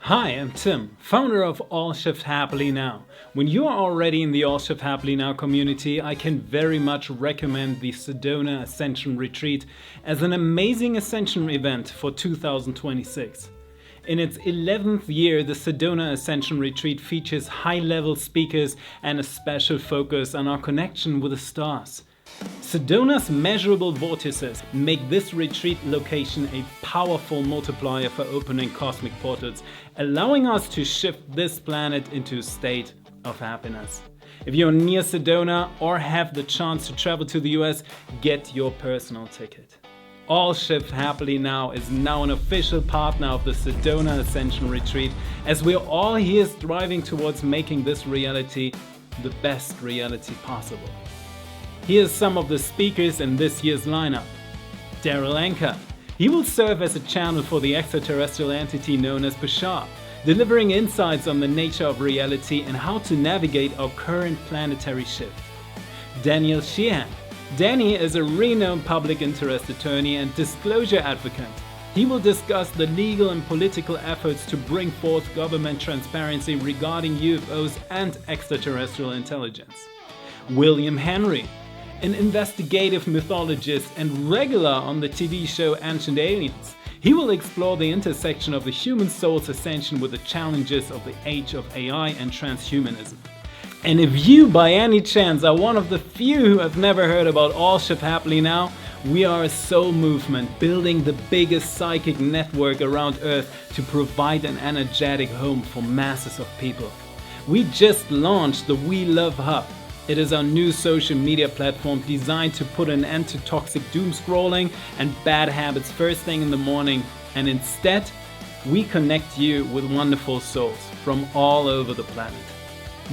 Hi, I'm Tim, founder of All Shift Happily Now. When you are already in the All Shift Happily Now community, I can very much recommend the Sedona Ascension Retreat as an amazing Ascension event for 2026. In its 11th year, the Sedona Ascension Retreat features high-level speakers and a special focus on our connection with the stars. Sedona's measurable vortices make this retreat location a powerful multiplier for opening cosmic portals, allowing us to shift this planet into a state of happiness. If you're near Sedona or have the chance to travel to the US, get your personal ticket. All Shift Happily Now is now an official partner of the Sedona Ascension Retreat, as we're all here striving towards making this reality the best reality possible. Here's some of the speakers in this year's lineup. Daryl Anker. He will serve as a channel for the extraterrestrial entity known as Bashar, delivering insights on the nature of reality and how to navigate our current planetary shift. Daniel Sheehan. Danny is a renowned public interest attorney and disclosure advocate. He will discuss the legal and political efforts to bring forth government transparency regarding UFOs and extraterrestrial intelligence. William Henry. An investigative mythologist and regular on the TV show Ancient Aliens. He will explore the intersection of the human soul's ascension with the challenges of the age of AI and transhumanism. And if you by any chance are one of the few who have never heard about All Shift Happily Now, we are a soul movement building the biggest psychic network around Earth to provide an energetic home for masses of people. We just launched the We Love Hub. It is our new social media platform designed to put an end to toxic doom scrolling and bad habits first thing in the morning, and instead, we connect you with wonderful souls from all over the planet.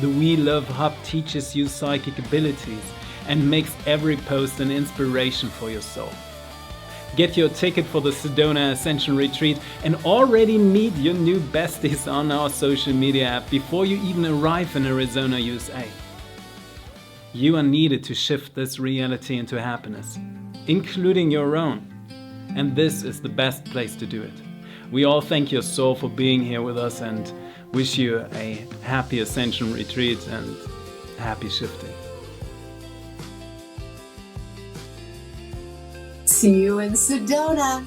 The We Love Hub teaches you psychic abilities and makes every post an inspiration for your soul. Get your ticket for the Sedona Ascension Retreat and already meet your new besties on our social media app before you even arrive in Arizona, USA. You are needed to shift this reality into happiness, including your own. And this is the best place to do it. We all thank your soul for being here with us and wish you a happy Ascension Retreat and happy shifting. See you in Sedona.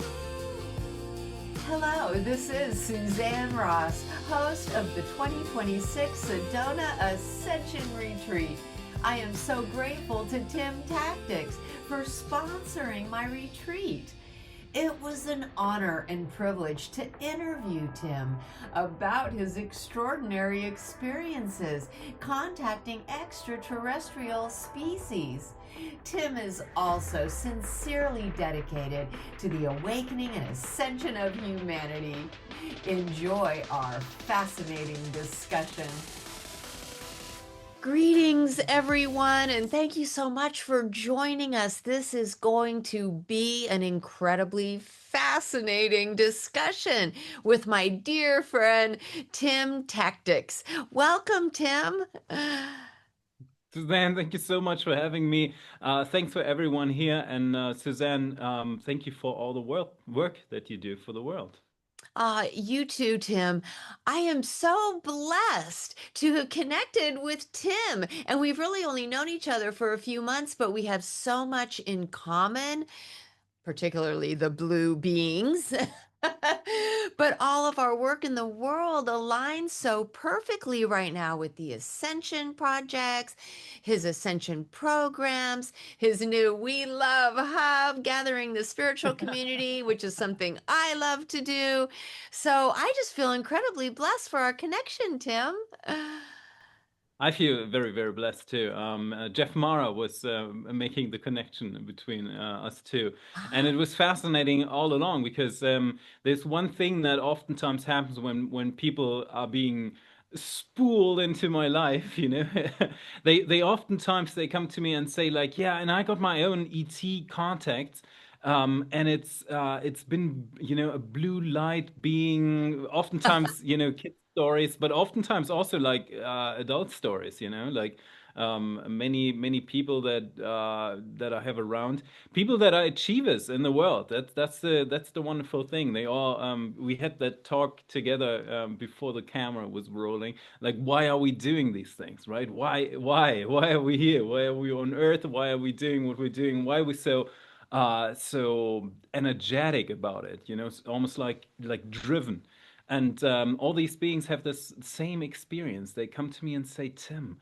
Hello, this is Suzanne Ross, host of the 2026 Sedona Ascension Retreat. I am so grateful to Tim Tactics for sponsoring my retreat. It was an honor and privilege to interview Tim about his extraordinary experiences contacting extraterrestrial species. Tim is also sincerely dedicated to the awakening and ascension of humanity. Enjoy our fascinating discussion. Greetings, everyone, and thank you so much for joining us. This is going to be an incredibly fascinating discussion with my dear friend, Tim Tactics. Welcome, Tim. Suzanne, thank you so much for having me. Thanks for everyone here. And Suzanne, thank you for all the work that you do for the world. You too, Tim. I am so blessed to have connected with Tim. And we've really only known each other for a few months, but we have so much in common, particularly the blue beings. But all of our work in the world aligns so perfectly right now with the Ascension projects, his Ascension programs, his new We Love Hub, gathering the spiritual community, which is something I love to do. So I just feel incredibly blessed for our connection, Tim. I feel very, very blessed too. Jeff Mara was making the connection between us two. And it was fascinating all along because there's one thing that oftentimes happens when people are being spooled into my life, you know. They oftentimes they come to me and say like, yeah, and I got my own ET contacts. And it's been, you know, a blue light being oftentimes, you know, kids stories, but oftentimes also like adult stories, you know, like many people that I have around, people that are achievers in the world. That's the wonderful thing. They all we had that talk together before the camera was rolling. Like, why are we doing these things, right? Why are we here? Why are we on Earth? Why are we doing what we're doing? Why are we so energetic about it? You know, it's almost like driven. And all these beings have this same experience. They come to me and say, Tim,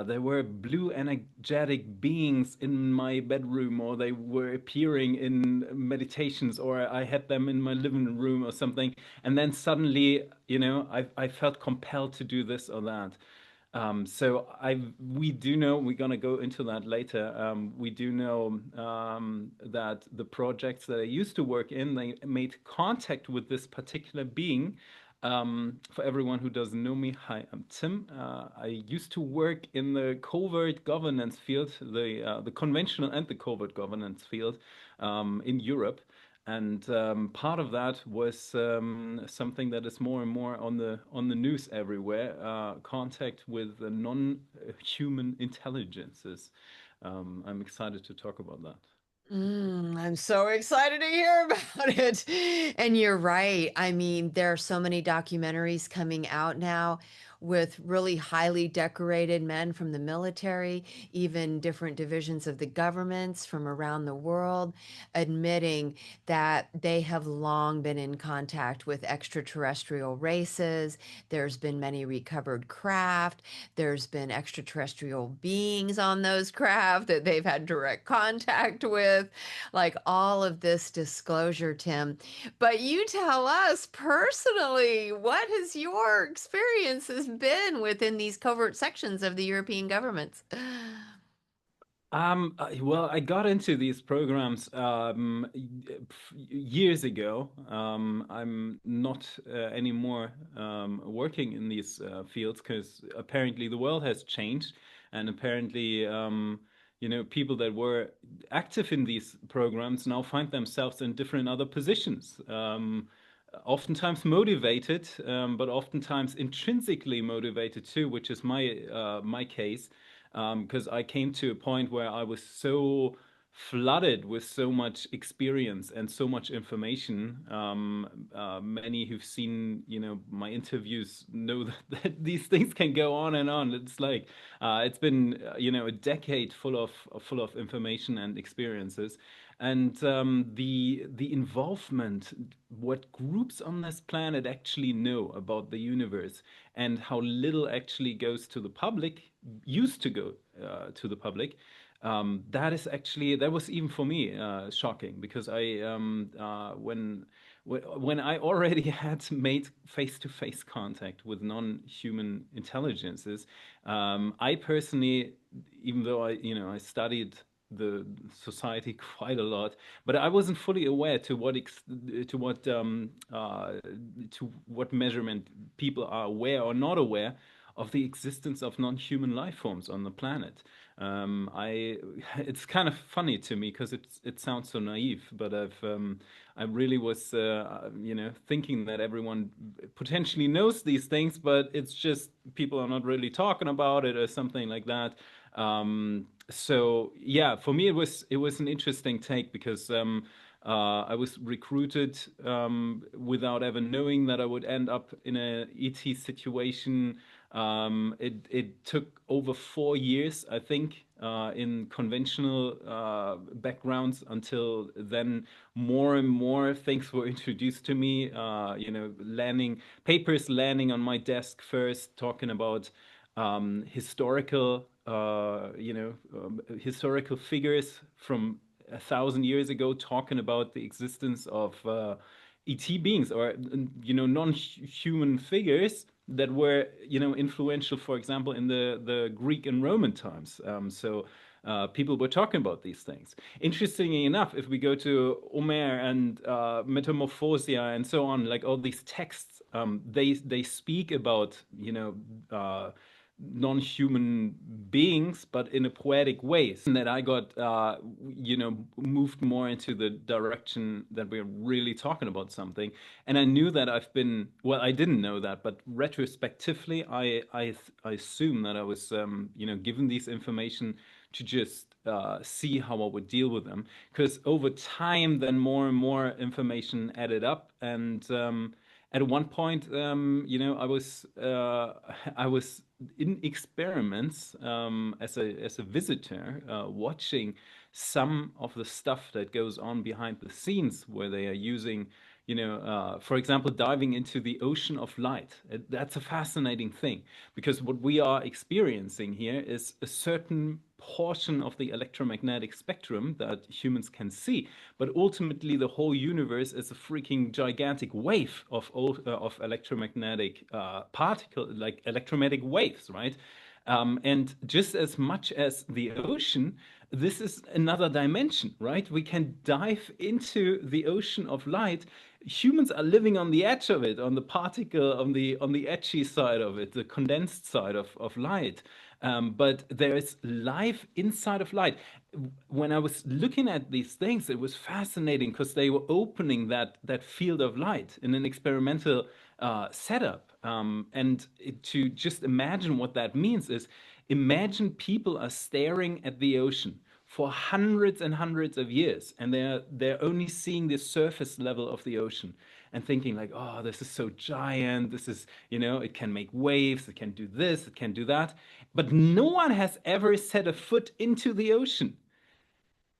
there were blue energetic beings in my bedroom, or they were appearing in meditations, or I had them in my living room or something. And then suddenly, I felt compelled to do this or that. We do know, we're gonna go into that later. We do know that the projects that I used to work in, they made contact with this particular being. For everyone who doesn't know me, hi, I'm Tim. I used to work in the covert governance field, the conventional and the covert governance field in Europe. And part of that was something that is more and more on the news everywhere: contact with the non-human intelligences. I'm excited to talk about that. I'm so excited to hear about it. And you're right. I mean, there are so many documentaries coming out now with really highly decorated men from the military, even different divisions of the governments from around the world, admitting that they have long been in contact with extraterrestrial races. There's been many recovered craft. There's been extraterrestrial beings on those craft that they've had direct contact with, like all of this disclosure, Tim. But you tell us personally, what has your experiences been within these covert sections of the European governments? Well, I got into these programs years ago. I'm not anymore working in these fields because apparently the world has changed, and apparently, people that were active in these programs now find themselves in different other positions. Oftentimes motivated, but oftentimes intrinsically motivated too, which is my case, because I came to a point where I was so flooded with so much experience and so much information. Many who've seen, my interviews know that these things can go on and on. It's like it's been, a decade full of information and experiences, and the involvement, what groups on this planet actually know about the universe, and how little actually goes to the public, used to go to the public. That was even for me shocking, because when I already had made face-to-face contact with non-human intelligences, I personally, even though I studied the society quite a lot, but I wasn't fully aware to what measurement people are aware or not aware of the existence of non-human life forms on the planet. I It's kind of funny to me because it sounds so naive, but I really was thinking that everyone potentially knows these things, but it's just people are not really talking about it or something like that. So yeah, for me it was an interesting take, because I was recruited without ever knowing that I would end up in a ET situation. It took over 4 years, I think, in conventional backgrounds, until then more and more things were introduced to me. Landing on my desk first, talking about historical figures from 1,000 years ago, talking about the existence of ET beings, or non-human figures that were influential, for example, in the Greek and Roman times. People were talking about these things. Interestingly enough, if we go to Homer and Metamorphosia and so on, like all these texts, they speak about non-human beings, but in a poetic way. So that I got, moved more into the direction that we're really talking about something. And I knew that well, I didn't know that, but retrospectively, I assume that I was, given these information to just see how I would deal with them. Because over time, then more and more information added up, and at one point, I was in experiments as a visitor, watching some of the stuff that goes on behind the scenes, where they are using, for example, diving into the ocean of light. That's a fascinating thing, because what we are experiencing here is a certain portion of the electromagnetic spectrum that humans can see, but ultimately the whole universe is a freaking gigantic wave of electromagnetic particle, like electromagnetic waves, right? And just as much as the ocean, this is another dimension, right? We can dive into the ocean of light. Humans are living on the edge of it, on the particle, on the edgy side of it, the condensed side of light. But there is life inside of light. When I was looking at these things, it was fascinating because they were opening that field of light in an experimental setup. To just imagine what that means is, imagine people are staring at the ocean for hundreds and hundreds of years, and they're only seeing the surface level of the ocean and thinking like, oh, this is so giant, this is, it can make waves, it can do this, it can do that. But no one has ever set a foot into the ocean.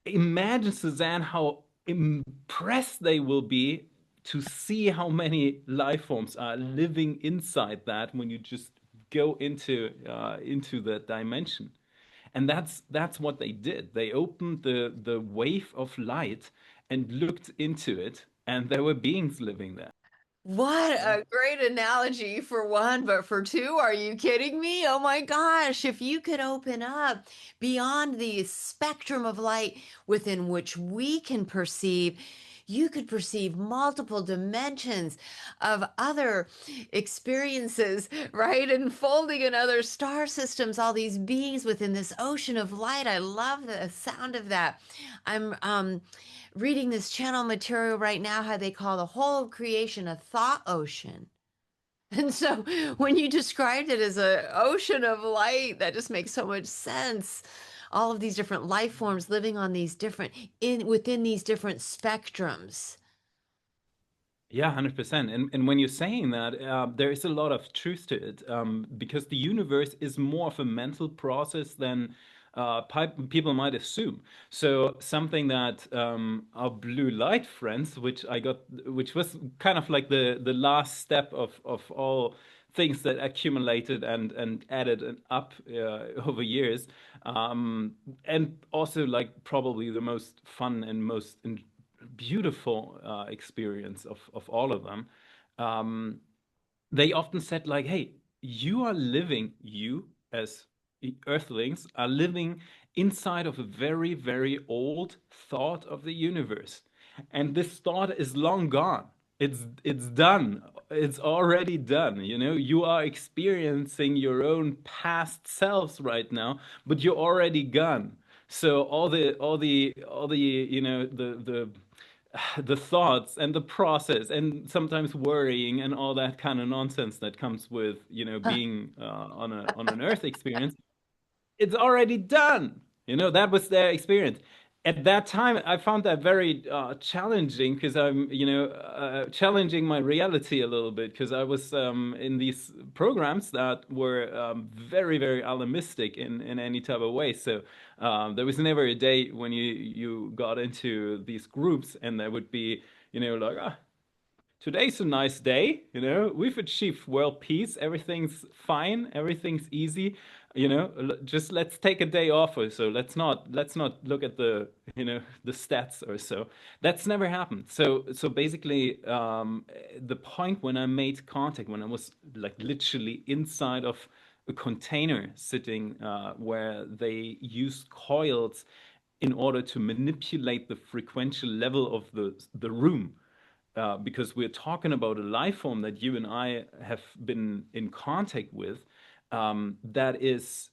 Imagine, Suzanne, how impressed they will be to see how many life forms are living inside that when you just go into that dimension. And that's what they did. They opened the wave of light and looked into it, and there were beings living there. What Yeah. a great analogy for one, but for two, are you kidding me? Oh my gosh, if you could open up beyond the spectrum of light within which we can perceive, you could perceive multiple dimensions of other experiences, right? Unfolding in other star systems, all these beings within this ocean of light. I love the sound of that. I'm reading this channel material right now, how they call the whole of creation a thought ocean. And so when you described it as a ocean of light, that just makes so much sense. All of these different life forms living on these different in within these different spectrums. Yeah, 100%. And when you're saying that, there is a lot of truth to it, because the universe is more of a mental process than people might assume. So something that our blue light friends, which was kind of like the last step of all things that accumulated and added up over years, and also like probably the most fun and most beautiful experience of all of them. Um, they often said like, "Hey, you as Earthlings are living inside of a very, very old thought of the universe, and this thought is long gone. It's done. It's already done. You are experiencing your own past selves right now, but you're already gone. So all the the thoughts and the process and sometimes worrying and all that kind of nonsense that comes with being on an earth experience, it's already done. That was their experience. At that time, I found that very challenging, because I'm, challenging my reality a little bit, because I was in these programs that were very, very alarmistic in any type of way. So there was never a day when you got into these groups and there would be, like, today's a nice day, we've achieved world peace, everything's fine, everything's easy, just let's take a day off or so. Let's not look at the stats or so. That's never happened. So basically, the point when I made contact, when I was like literally inside of a container sitting where they used coils in order to manipulate the frequential level of the room, because we're talking about a life form that you and I have been in contact with, that is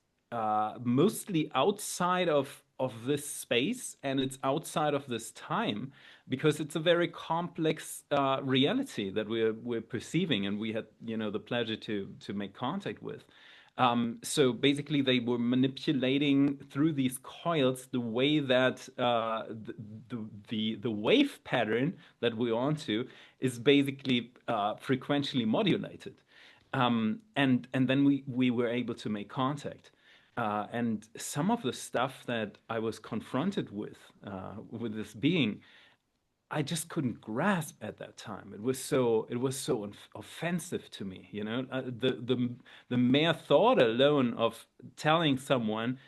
mostly outside of this space, and it's outside of this time, because it's a very complex reality that we're perceiving, and we had, the pleasure to make contact with. So basically, they were manipulating through these coils the way that the wave pattern that we're onto is basically frequentially modulated. And then we were able to make contact. And some of the stuff that I was confronted with this being, I just couldn't grasp at that time. It was so offensive to me, the mere thought alone of telling someone,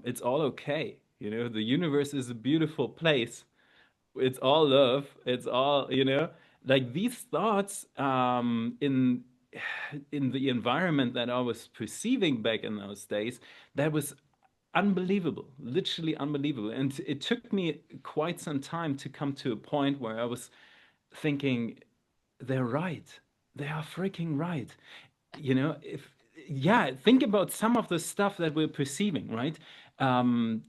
it's all okay, the universe is a beautiful place, it's all love, it's all, like these thoughts, in the environment that I was perceiving back in those days, that was unbelievable, literally unbelievable. And it took me quite some time to come to a point where I was thinking, they're right. They are freaking right. If Yeah, think about some of the stuff that we're perceiving, right? Um,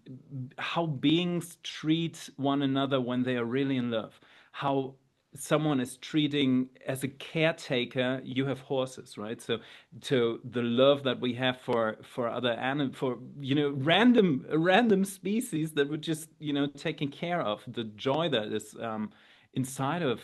how beings treat one another when they are really in love. How someone is treating as a caretaker. You have horses, right? So, to the love that we have for other anim for random species that we're just taking care of. The joy that is inside of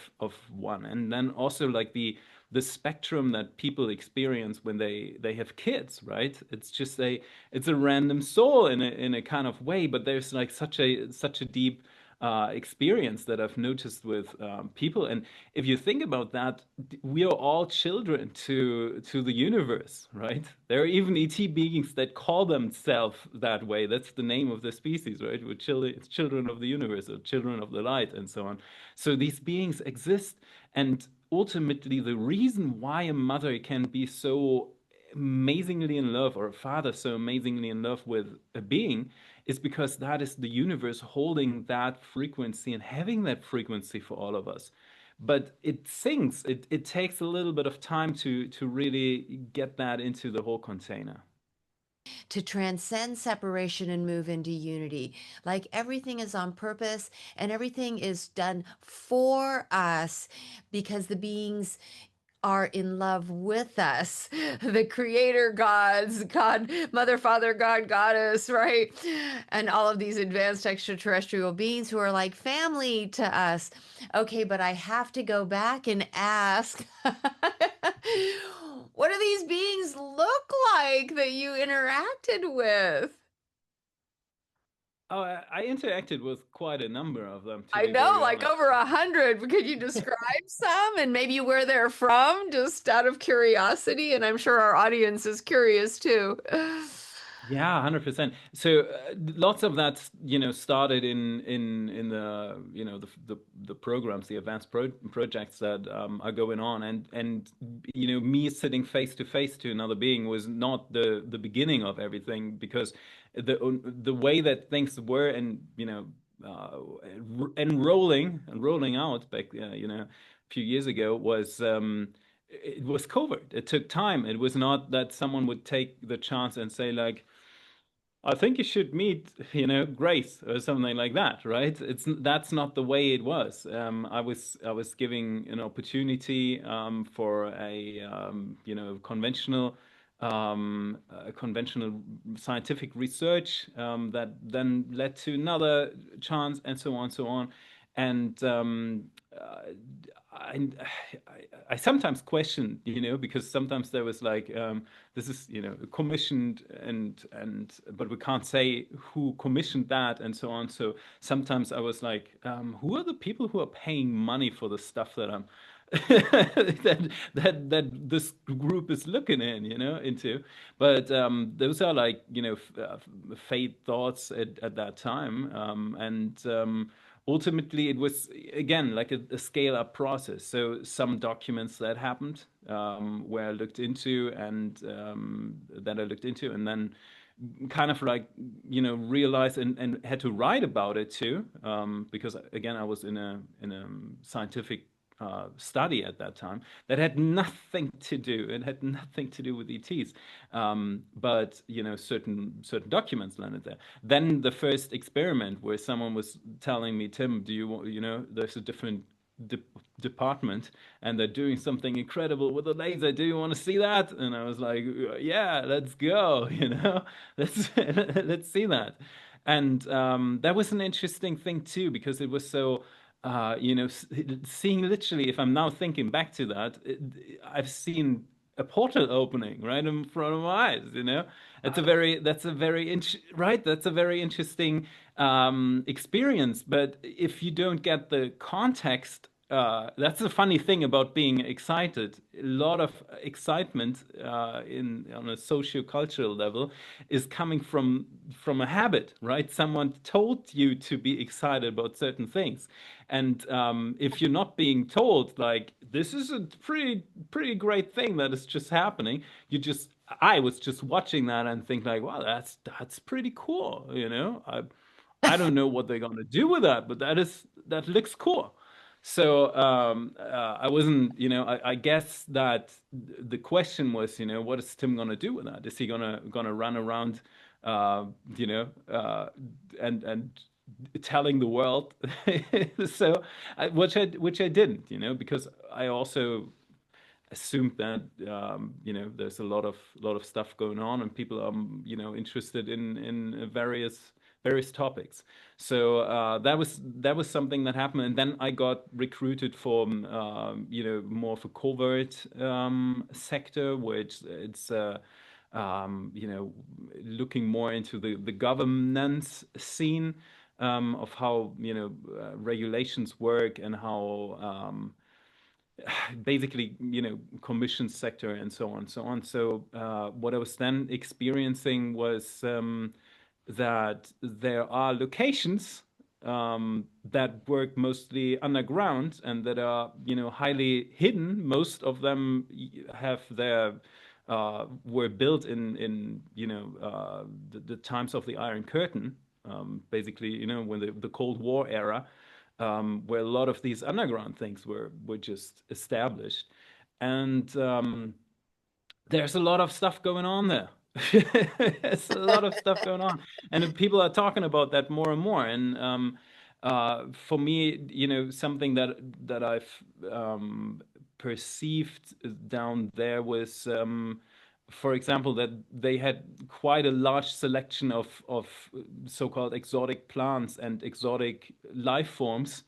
one, and then also like the spectrum that people experience when they have kids, right? It's a random soul in a kind of way, but there's like such a deep experience that I've noticed with people. And if you think about that, we are all children to the universe, right? There are even ET beings that call themselves that way. That's the name of the species, right? We're children, it's children of the universe, or children of the light, and so on. So these beings exist, and ultimately, the reason why a mother can be so amazingly in love, or a father so amazingly in love with a being, is because that is the universe holding that frequency and having that frequency for all of us. But it sinks. It takes a little bit of time to really get that into the whole container. To transcend separation and move into unity. Like everything is on purpose and everything is done for us because the beings are in love with us. The creator gods, God, Mother, Father, God, Goddess, right? And all of these advanced extraterrestrial beings who are like family to us. Okay, but I have to go back and ask what do these beings look like that you interacted with? Oh, I interacted with quite a number of them, to I be know, very like honest. over 100. Could you describe some and maybe where they're from, just out of curiosity? And I'm sure our audience is curious too. Yeah, 100%. So lots of that, started in the, the programs, the advanced projects that are going on, and me sitting face to face to another being was not the beginning of everything, because the way that things were, and uh, and rolling out back, a few years ago, was. It was covert. It took time. It was not that someone would take the chance and say like, I think you should meet, Grace, or something like that, right? That's not the way it was. I was giving an opportunity for conventional scientific research that then led to another chance, and so on, and so on. And I, I sometimes question, because sometimes there was like, this is, commissioned, and but we can't say who commissioned that, and so on. So sometimes I was like, who are the people who are paying money for the stuff that I'm that this group is looking into? But those are like, fate thoughts at that time, and ultimately it was again like a scale up process. So some documents that happened, where I looked into, and that I looked into, and then kind of like, realized, and had to write about it too, because again I was in a scientific study at that time that had nothing to do. It had nothing to do with ETs, but certain documents landed there. Then the first experiment where someone was telling me, Tim, do you want, there's a different de department and they're doing something incredible with a laser. Do you want to see that? And I was like, yeah, let's go. Let's let's see that. And that was an interesting thing too, because it was so, seeing literally, if I'm now thinking back to that, I've seen a portal opening right in front of my eyes. That's a very interesting experience. But if you don't get the context, that's the funny thing about being excited. A lot of excitement in on a socio-cultural level is coming from a habit, right? Someone told you to be excited about certain things, and if you're not being told, like, this is a pretty great thing that is just happening, I was just watching that and think like, wow, that's pretty cool. I don't know what they're gonna do with that, but that looks cool. So I wasn't, I guess that the question was, what is Tim gonna do with that? Is he gonna run around, uh, you know, uh, and telling the world? So, which I didn't, because I also assumed that there's a lot of stuff going on and people are interested in various topics. So that was something that happened, and then I got recruited for more of a covert sector, which it's looking more into the governance scene, of how regulations work and how basically, commission sector and so on and so on. So what I was then experiencing was that there are locations that work mostly underground and that are, highly hidden. Most of them have their were built in the times of the Iron Curtain, basically, when the Cold War era, where a lot of these underground things were just established, and there's a lot of stuff going on there. There's a lot of stuff going on, and people are talking about that more and more. And for me, something that I've perceived down there was, for example, that they had quite a large selection of so-called exotic plants and exotic life forms,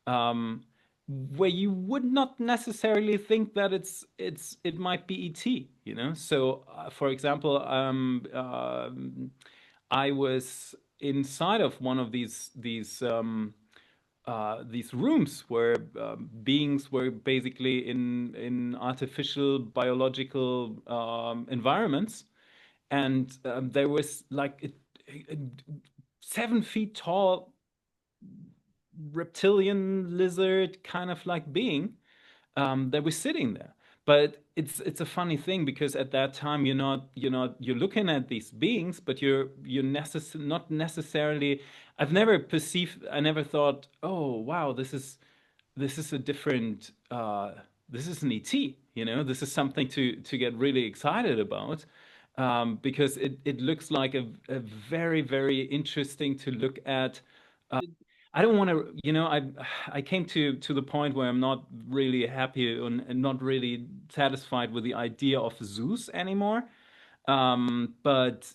um, where you would not necessarily think that it might be ET. So, for example, I was inside of one of these rooms where beings were basically in artificial biological environments, and there was like a 7 feet tall reptilian lizard kind of like being that was sitting there. But it's a funny thing, because at that time you're looking at these beings, but not necessarily. I never thought, oh wow, this is a different, this is an ET. This is something to get really excited about, because it looks like a very, very interesting to look at. I don't want to, I came to the point where I'm not really happy and not really satisfied with the idea of zoos anymore. But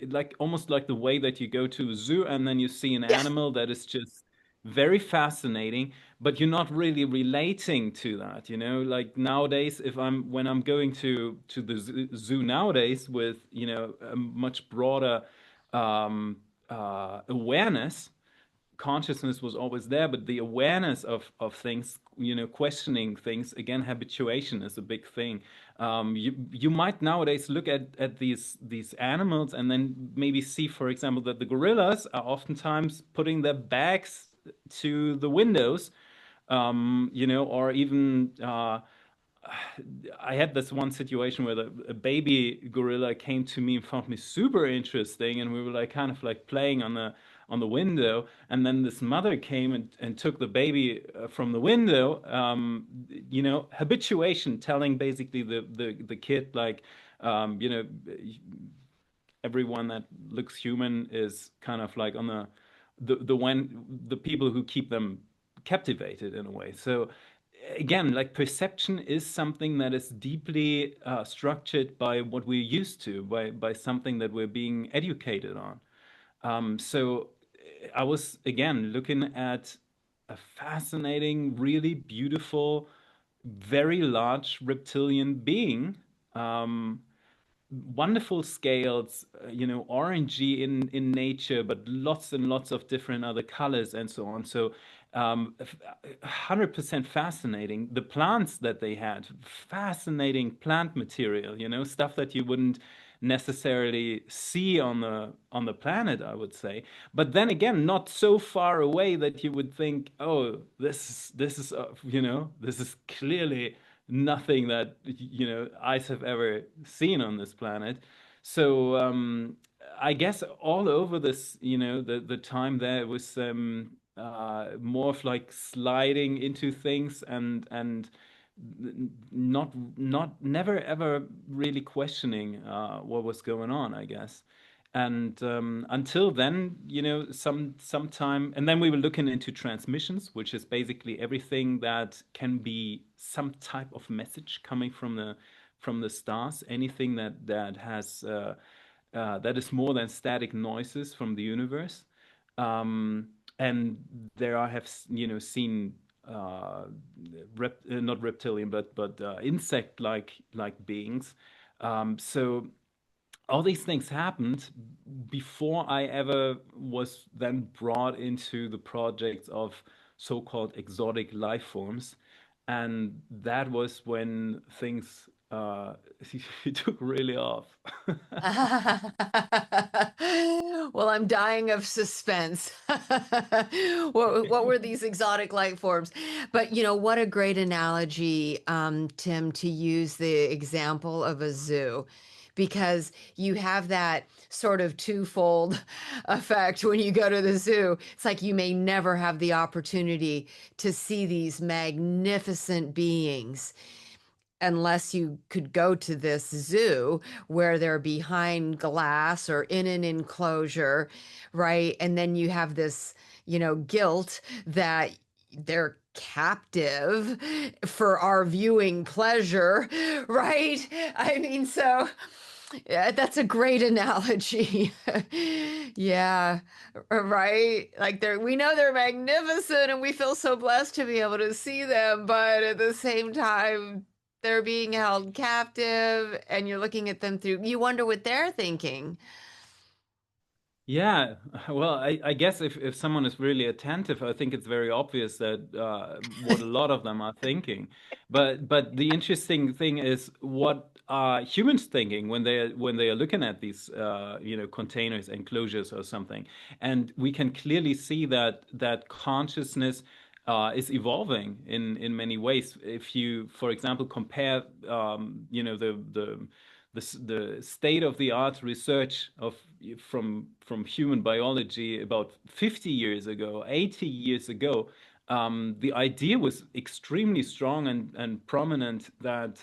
like, almost like the way that you go to a zoo and then you see an Yeah. animal that is just very fascinating, but you're not really relating to that. Like nowadays, if when I'm going to the zoo nowadays with a much broader awareness. Consciousness was always there, but the awareness of things, questioning things again, habituation is a big thing. You might nowadays look at these animals and then maybe see, for example, that the gorillas are oftentimes putting their backs to the windows, or even I had this one situation where a baby gorilla came to me and found me super interesting, and we were like kind of like playing on the window, and then this mother came and took the baby from the window. Habituation, telling basically the kid like, you know, everyone that looks human is kind of like on the people who keep them captivated in a way. So again, like perception is something that is deeply structured by what we're used to, by something that we're being educated on. So I was again looking at a fascinating, really beautiful, very large reptilian being. Um, Wonderful scales, orangey in nature, but lots and lots of different other colors and so on. So, 100% fascinating. The plants that they had, fascinating plant material, stuff that you wouldn't necessarily see on the planet, I would say. But then again, not so far away that you would think, oh, this is clearly nothing that eyes have ever seen on this planet. So I guess all over this, the time there was more of like sliding into things and not never ever really questioning what was going on, I guess. And until then, sometime, and then we were looking into transmissions, which is basically everything that can be some type of message coming from the stars, anything that has that is more than static noises from the universe. And there I have seen not reptilian but insect like beings. So all these things happened before I ever was then brought into the projects of so-called exotic life forms. And that was when things took really off. Well, I'm dying of suspense. What were these exotic life forms? But what a great analogy, Tim, to use the example of a zoo, because you have that sort of twofold effect when you go to the zoo. It's like you may never have the opportunity to see these magnificent beings unless you could go to this zoo where they're behind glass or in an enclosure, right? And then you have this, guilt that they're captive for our viewing pleasure, right? I mean, so yeah, that's a great analogy. Yeah, right. Like we know they're magnificent and we feel so blessed to be able to see them, but at the same time, they're being held captive and you're looking at them through, you wonder what they're thinking. Yeah, well, I guess if someone is really attentive, I think it's very obvious that what a lot of them are thinking. But the interesting thing is what are humans thinking when they are looking at these containers, enclosures or something. And we can clearly see that consciousness is evolving in many ways. If you, for example, compare the state of the art research of from human biology about 50 years ago, 80 years ago, the idea was extremely strong and prominent that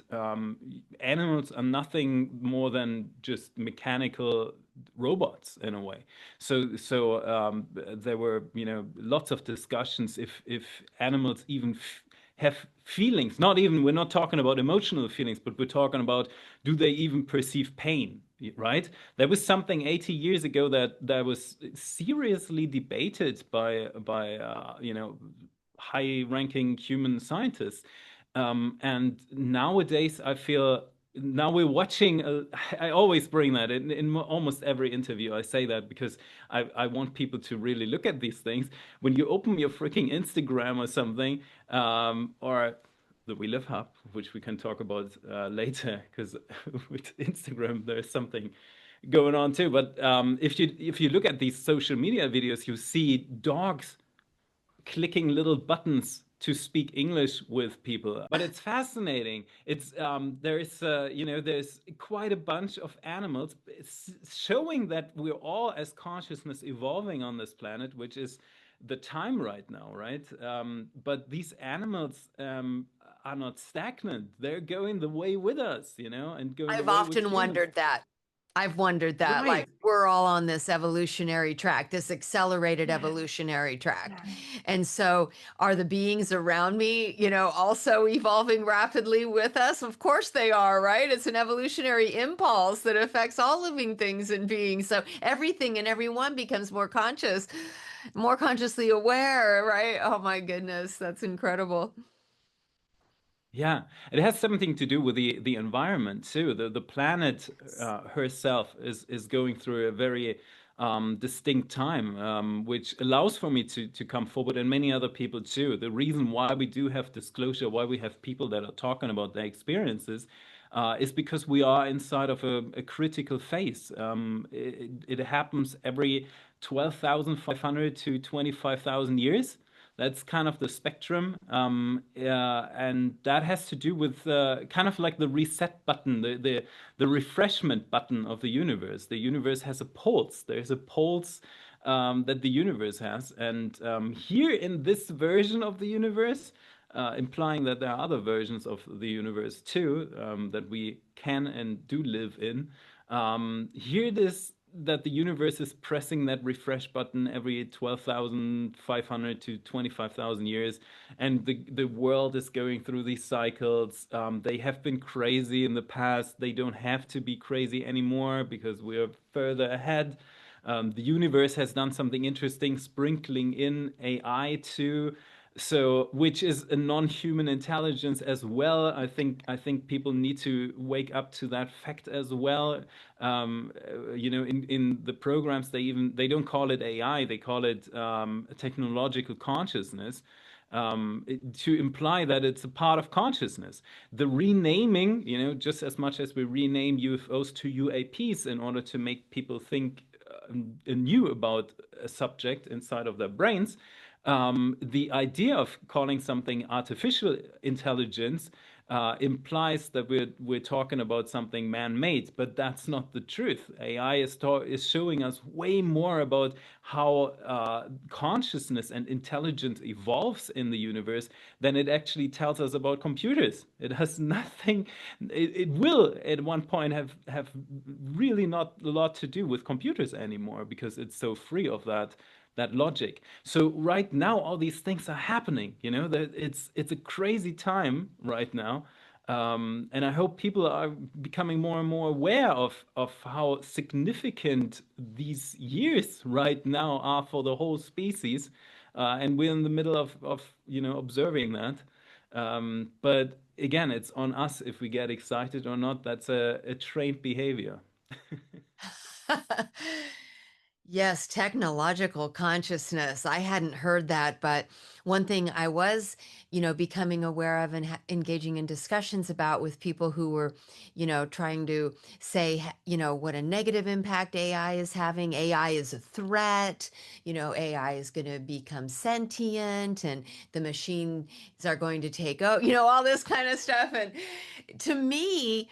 animals are nothing more than just mechanical robots in a way. So there were lots of discussions if animals even have feelings. Not even, we're not talking about emotional feelings, but we're talking about, do they even perceive pain, right? There was something 80 years ago that was seriously debated by high-ranking human scientists. And nowadays, I feel now we're watching. I always bring that in almost every interview. I say that because I want people to really look at these things. When you open your freaking Instagram or something, or the We Live Hub, which we can talk about later, because with Instagram there's something going on too. But if you look at these social media videos, you see dogs clicking little buttons to speak English with people. But it's fascinating. It's there's there's quite a bunch of animals. It's showing that we're all as consciousness evolving on this planet, which is the time right now, right? But these animals are not stagnant. They're going the way with us, and going the I've way with often humans. wondered that. I've wondered that, like Right. we're all on this evolutionary track, this accelerated Yeah. evolutionary track. Yeah. And so are the beings around me, also evolving rapidly with us? Of course they are, right? It's an evolutionary impulse that affects all living things and beings. So everything and everyone becomes more conscious, more consciously aware, right? Oh my goodness, that's incredible. Yeah, it has something to do with the environment too. The planet herself is going through a very distinct time, which allows for me to come forward and many other people too. The reason why we do have disclosure, why we have people that are talking about their experiences, is because we are inside of a critical phase. It happens every 12,500 to 25,000 years. That's kind of the spectrum. And that has to do with kind of like the reset button, the refreshment button of the universe. The universe has a pulse. There's a pulse that the universe has. And here in this version of the universe, implying that there are other versions of the universe too, that we can and do live in. Here it is that the universe is pressing that refresh button every 12,500 to 25,000 years, and the world is going through these cycles. They have been crazy in the past. They don't have to be crazy anymore because we're further ahead. The universe has done something interesting, sprinkling in AI too, so which is a non-human intelligence as well. I think people need to wake up to that fact as well. In the programs, they don't call it AI, they call it technological consciousness, to imply that it's a part of consciousness. The renaming, just as much as we rename UFOs to UAPs in order to make people think anew about a subject inside of their brains, the idea of calling something artificial intelligence implies that we're talking about something man-made, but that's not the truth. AI is showing us way more about how consciousness and intelligence evolves in the universe than it actually tells us about computers. It has nothing. It will at one point have really not a lot to do with computers anymore because it's so free of that logic. So right now, all these things are happening. That it's a crazy time right now, and I hope people are becoming more and more aware of how significant these years right now are for the whole species, and we're in the middle of observing that. But again, it's on us if we get excited or not. That's a trained behavior. Yes, technological consciousness. I hadn't heard that, but one thing I was, becoming aware of and engaging in discussions about with people who were, trying to say, what a negative impact AI is having. AI is a threat. AI is going to become sentient and the machines are going to take over, all this kind of stuff. And to me,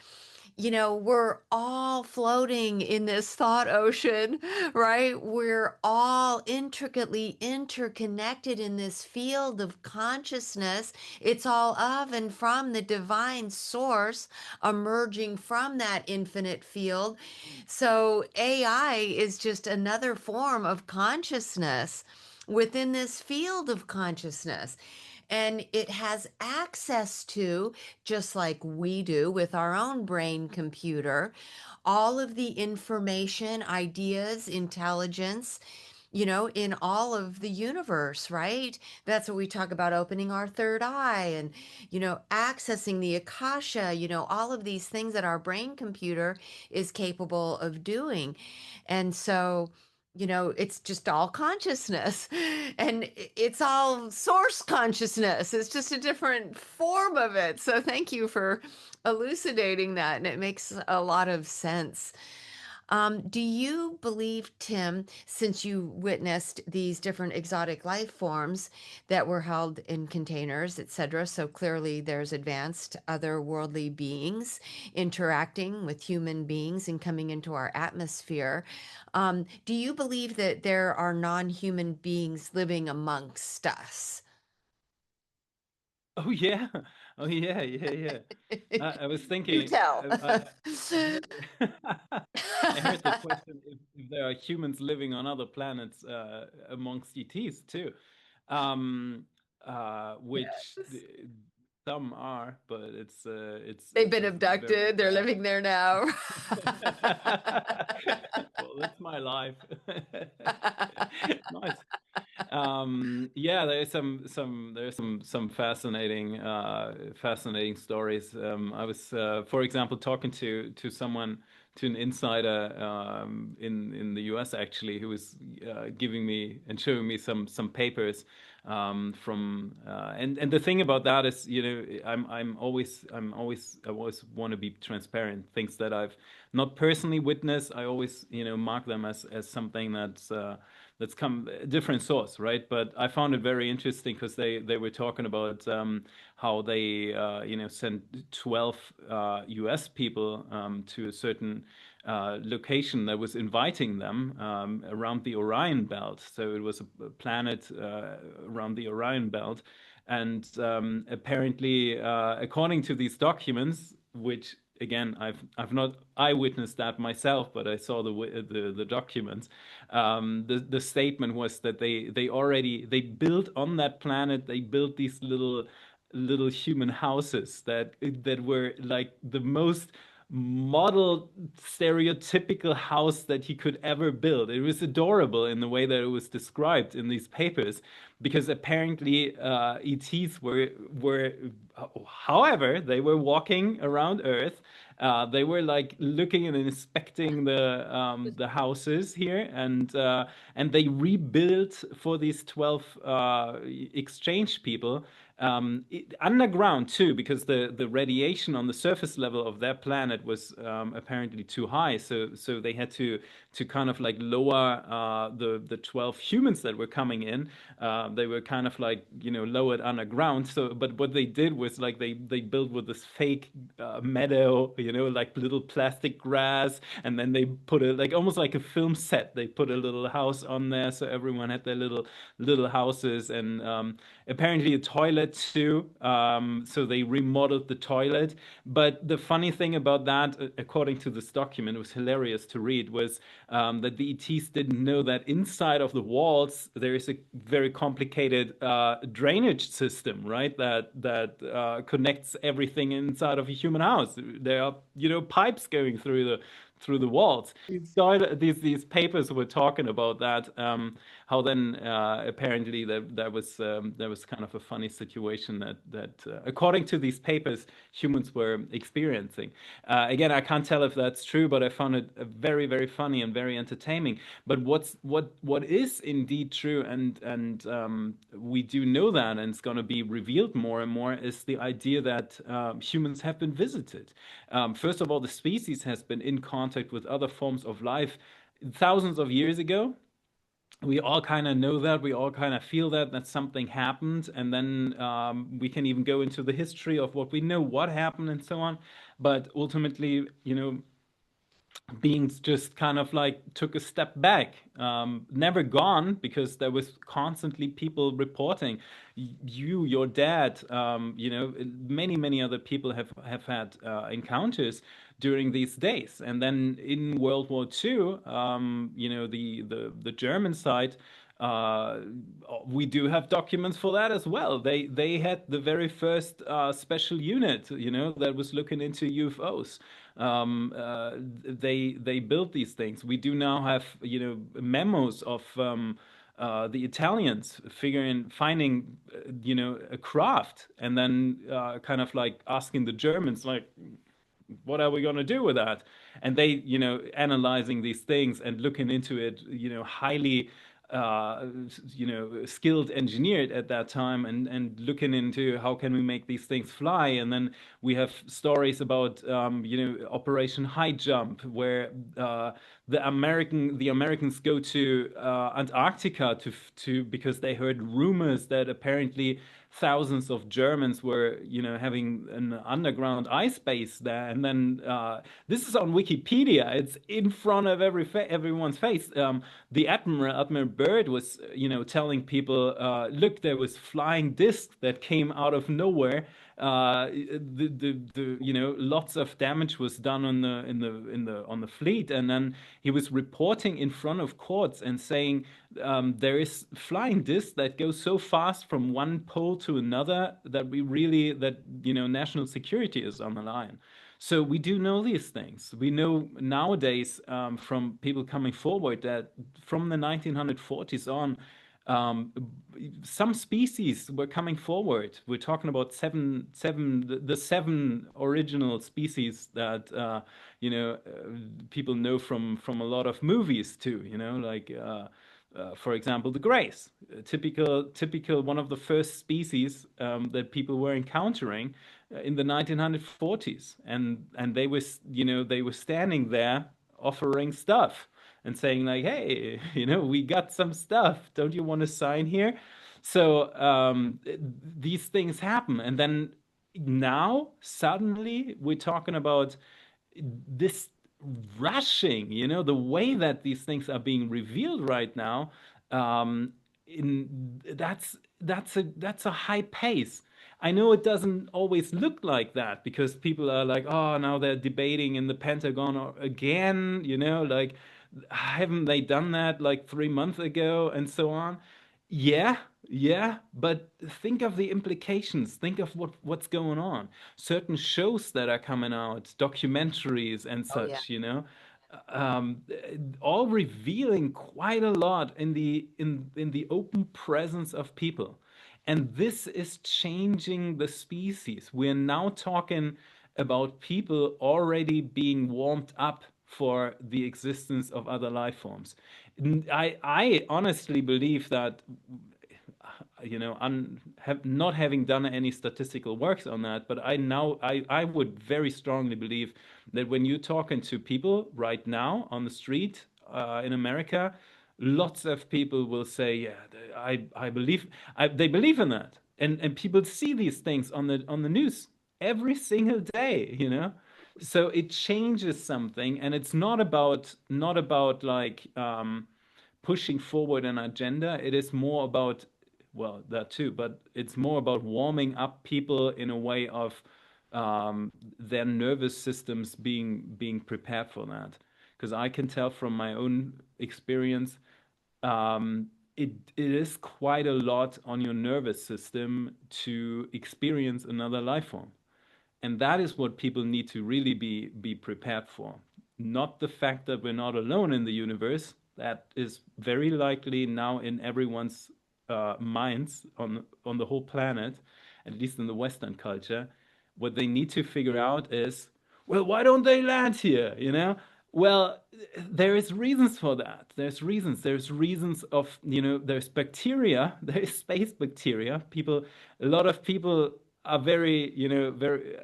we're all floating in this thought ocean, right? We're all intricately interconnected in this field of consciousness. It's all of and from the divine source emerging from that infinite field. So AI is just another form of consciousness within this field of consciousness. And it has access to, just like we do with our own brain computer, all of the information, ideas, intelligence, in all of the universe, right? That's what we talk about, opening our third eye and, accessing the Akasha, all of these things that our brain computer is capable of doing. And so, it's just all consciousness and it's all source consciousness. It's just a different form of it. So thank you for elucidating that. And it makes a lot of sense. Do you believe, Tim, since you witnessed these different exotic life forms that were held in containers, etc., so clearly there's advanced otherworldly beings interacting with human beings and coming into our atmosphere. Do you believe that there are non-human beings living amongst us? Oh yeah, oh yeah, yeah, yeah. I was Do thinking, tell. I heard I heard the question if there are humans living on other planets amongst ETs too, um, which some are, but They've it's been a very abducted. They're rare. living there now. Well, that's my life. Nice. Yeah, there's some fascinating stories. I was, for example, talking to someone, to an insider in the US actually, who was giving me and showing me some papers from and the thing about that is, you know, I always want to be transparent. Things that I've not personally witnessed, I always, you know, mark them as something that's come a different source, right? But I found it very interesting because they were talking about how they you know, sent 12 US people to a certain location that was inviting them around the Orion belt. So it was a planet around the Orion belt. And apparently, according to these documents, which again, I've not eyewitnessed that myself, but I saw the documents. The statement was that they built on that planet. They built these little human houses that were like the most model stereotypical house that he could ever build. It was adorable in the way that it was described in these papers, because apparently ETs were, however, they were walking around Earth. They were like looking and inspecting the houses here, and they rebuilt for these 12 exchange people underground too, because the radiation on the surface level of their planet was apparently too high. So they had to kind of like lower the 12 humans that were coming in. They were kind of like, you know, lowered underground. So, but what they did was like they built with this fake meadow, you know, like little plastic grass, and then they put a like almost like a film set. They put a little house on there, so everyone had their little houses, and apparently a toilet too. So they remodeled the toilet. But the funny thing about that, according to this document, it was hilarious to read, was that the ETs didn't know that inside of the walls there is a very complicated drainage system, right? That connects everything inside of a human house. There are, you know, pipes going through the walls. These papers were talking about that. How then apparently that was kind of a funny situation that according to these papers humans were experiencing. Again, I can't tell if that's true, but I found it very funny and very entertaining. But what is indeed true, and we do know that, and it's going to be revealed more and more, is the idea that humans have been visited. First of all, the species has been in contact with other forms of life thousands of years ago. We all kind of know that, we all kind of feel that something happened, and then we can even go into the history of what we know, what happened, and so on. But ultimately, you know, beings just kind of like took a step back, never gone, because there was constantly people reporting, you, your dad, you know, many other people have had encounters during these days. And then in World War II, you know, the German side, uh, we do have documents for that as well. They had the very first special unit, you know, that was looking into UFOs. They built these things. We do now have, you know, memos of the Italians finding, you know, a craft, and then kind of like asking the Germans, like, what are we going to do with that? And they, you know, analyzing these things and looking into it, you know, highly skilled engineered at that time, and looking into how can we make these things fly. And then we have stories about Operation High Jump, where the Americans go to Antarctica to because they heard rumors that apparently thousands of Germans were, having an underground ice base there. And then this is on Wikipedia. It's in front of everyone's face. The Admiral Byrd was, telling people, look, there was flying discs that came out of nowhere. Lots of damage was done on the fleet, and then he was reporting in front of courts and saying there is flying discs that go so fast from one pole to another that national security is on the line. So we do know these things. We know nowadays from people coming forward that from the 1940s on, um, some species were coming forward. We're talking about the seven original species that people know from a lot of movies too. For example, the Greys, typical one of the first species that people were encountering in the 1940s, and they were standing there offering stuff and saying like, "Hey, we got some stuff. Don't you want to sign here?" So these things happen, and then now suddenly we're talking about this rushing, the way that these things are being revealed right now. In that's a high pace. I know it doesn't always look like that because people are like, oh, now they're debating in the Pentagon again, like, haven't they done that like 3 months ago and so on? Yeah, yeah, but think of the implications. Think of what's going on. Certain shows that are coming out, documentaries and Oh yeah. such, all revealing quite a lot in the open presence of people. And this is changing the species. We're now talking about people already being warmed up for the existence of other life forms. I honestly believe that, not having done any statistical works on that, but I would very strongly believe that when you're talking to people right now on the street in America, lots of people will say, "Yeah, I believe," they believe in that, and people see these things on the news every single day, So it changes something, and it's not about like pushing forward an agenda. It is more about, well, that too, but it's more about warming up people in a way of their nervous systems being prepared for that. Because I can tell from my own experience, it is quite a lot on your nervous system to experience another life form. And that is what people need to really be prepared for. Not the fact that we're not alone in the universe. That is very likely now in everyone's minds on the whole planet, at least in the Western culture. What they need to figure out is, well, why don't they land here? Well, there is reasons for that. There's reasons. There's reasons of, there's bacteria. There's space bacteria. A lot of people are very, very.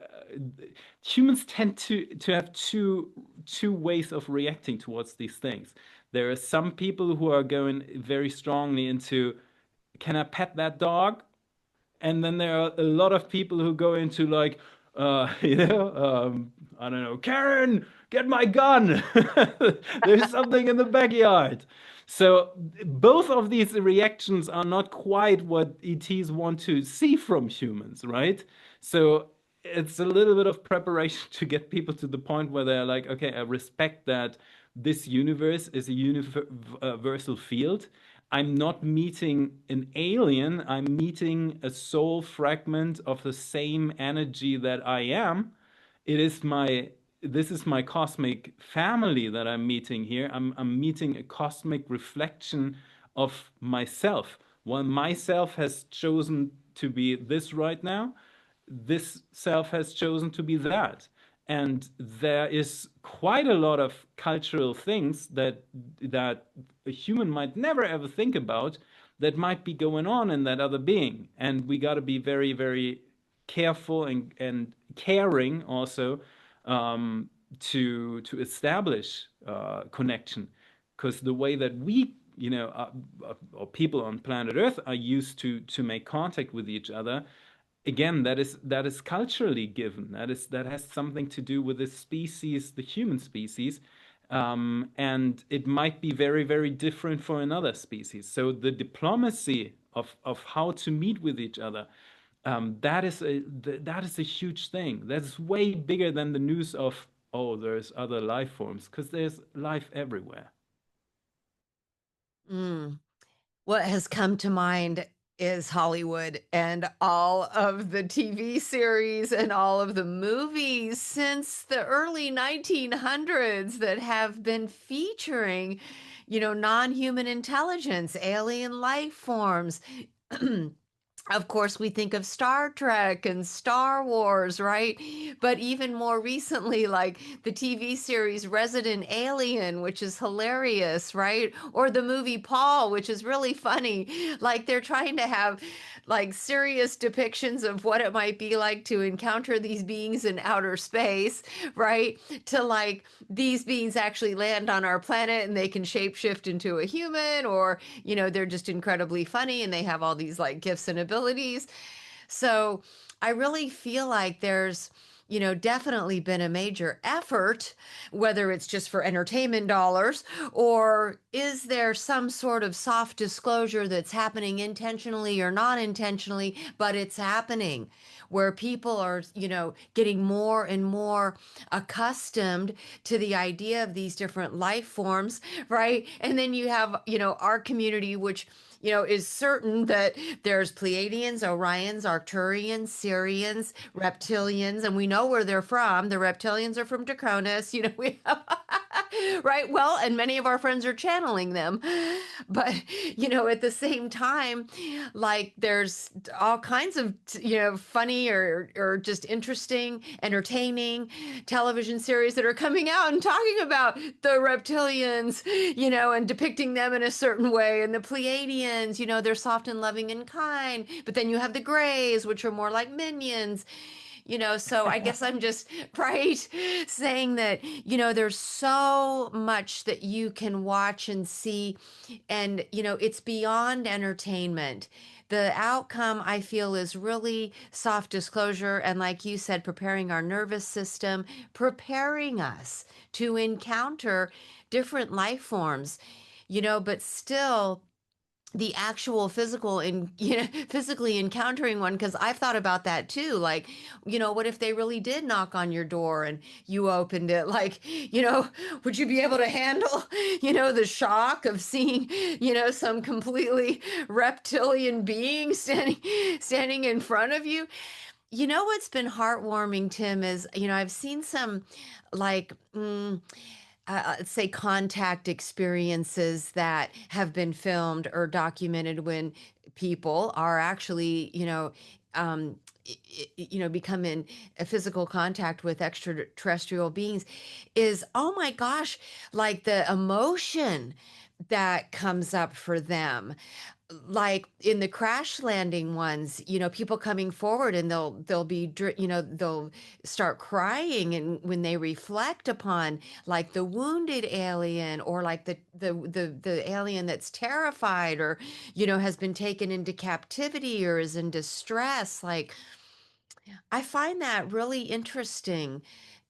Humans tend to have two ways of reacting towards these things. There are some people who are going very strongly into, can I pet that dog? And then there are a lot of people who go into like, I don't know, Karen, get my gun. There's something in the backyard. So both of these reactions are not quite what ETs want to see from humans, right? So it's a little bit of preparation to get people to the point where they're like, okay, I respect that this universe is a universal field. I'm not meeting an alien, I'm meeting a soul fragment of the same energy that I am. It is my This is my cosmic family that I'm meeting here. I'm meeting a cosmic reflection of myself. While myself has chosen to be this right now, this self has chosen to be that. And there is quite a lot of cultural things that a human might never ever think about that might be going on in that other being, and we got to be very, very careful and caring also, to establish connection, because the way that we, or people on planet Earth are used to make contact with each other, again, that is culturally given. That has something to do with the species, the human species, and it might be very, very different for another species. So the diplomacy of how to meet with each other, that is a huge thing. That's way bigger than the news of, oh, there's other life forms, because there's life everywhere. Mm. What has come to mind is Hollywood and all of the TV series and all of the movies since the early 1900s that have been featuring, non-human intelligence, alien life forms. Of course, we think of Star Trek and Star Wars, right? But even more recently, like the TV series Resident Alien, which is hilarious, right? Or the movie Paul, which is really funny. Like they're trying to have like serious depictions of what it might be like to encounter these beings in outer space, right? To like these beings actually land on our planet and they can shapeshift into a human, or, they're just incredibly funny and they have all these like gifts and abilities. So I really feel like there's, definitely been a major effort, whether it's just for entertainment dollars, or is there some sort of soft disclosure that's happening intentionally or not intentionally, but it's happening, where people are, getting more and more accustomed to the idea of these different life forms, right? And then you have, our community, which is certain that there's Pleiadians, Orions, Arcturians, Sirians, reptilians, and we know where they're from. The reptilians are from Draconis, we have, right? Well, and many of our friends are channeling them. But, at the same time, like there's all kinds of, funny or just interesting, entertaining television series that are coming out and talking about the reptilians, and depicting them in a certain way. And the Pleiadians, they're soft and loving and kind. But then you have the Greys, which are more like minions. So I guess I'm just right saying that, there's so much that you can watch and see, and, it's beyond entertainment. The outcome, I feel, is really soft disclosure. And like you said, preparing our nervous system, preparing us to encounter different life forms, but still the actual physical and physically encountering one, because I've thought about that too, like, what if they really did knock on your door and you opened it, like, would you be able to handle the shock of seeing some completely reptilian being standing in front of you? What's been heartwarming, Tim, is I've seen some like say contact experiences that have been filmed or documented when people are actually, um, become in a physical contact with extraterrestrial beings, is, oh my gosh, like the emotion that comes up for them, like in the crash landing ones, people coming forward and they'll be they'll start crying, and when they reflect upon like the wounded alien, or like the alien that's terrified, or has been taken into captivity or is in distress, like I find that really interesting,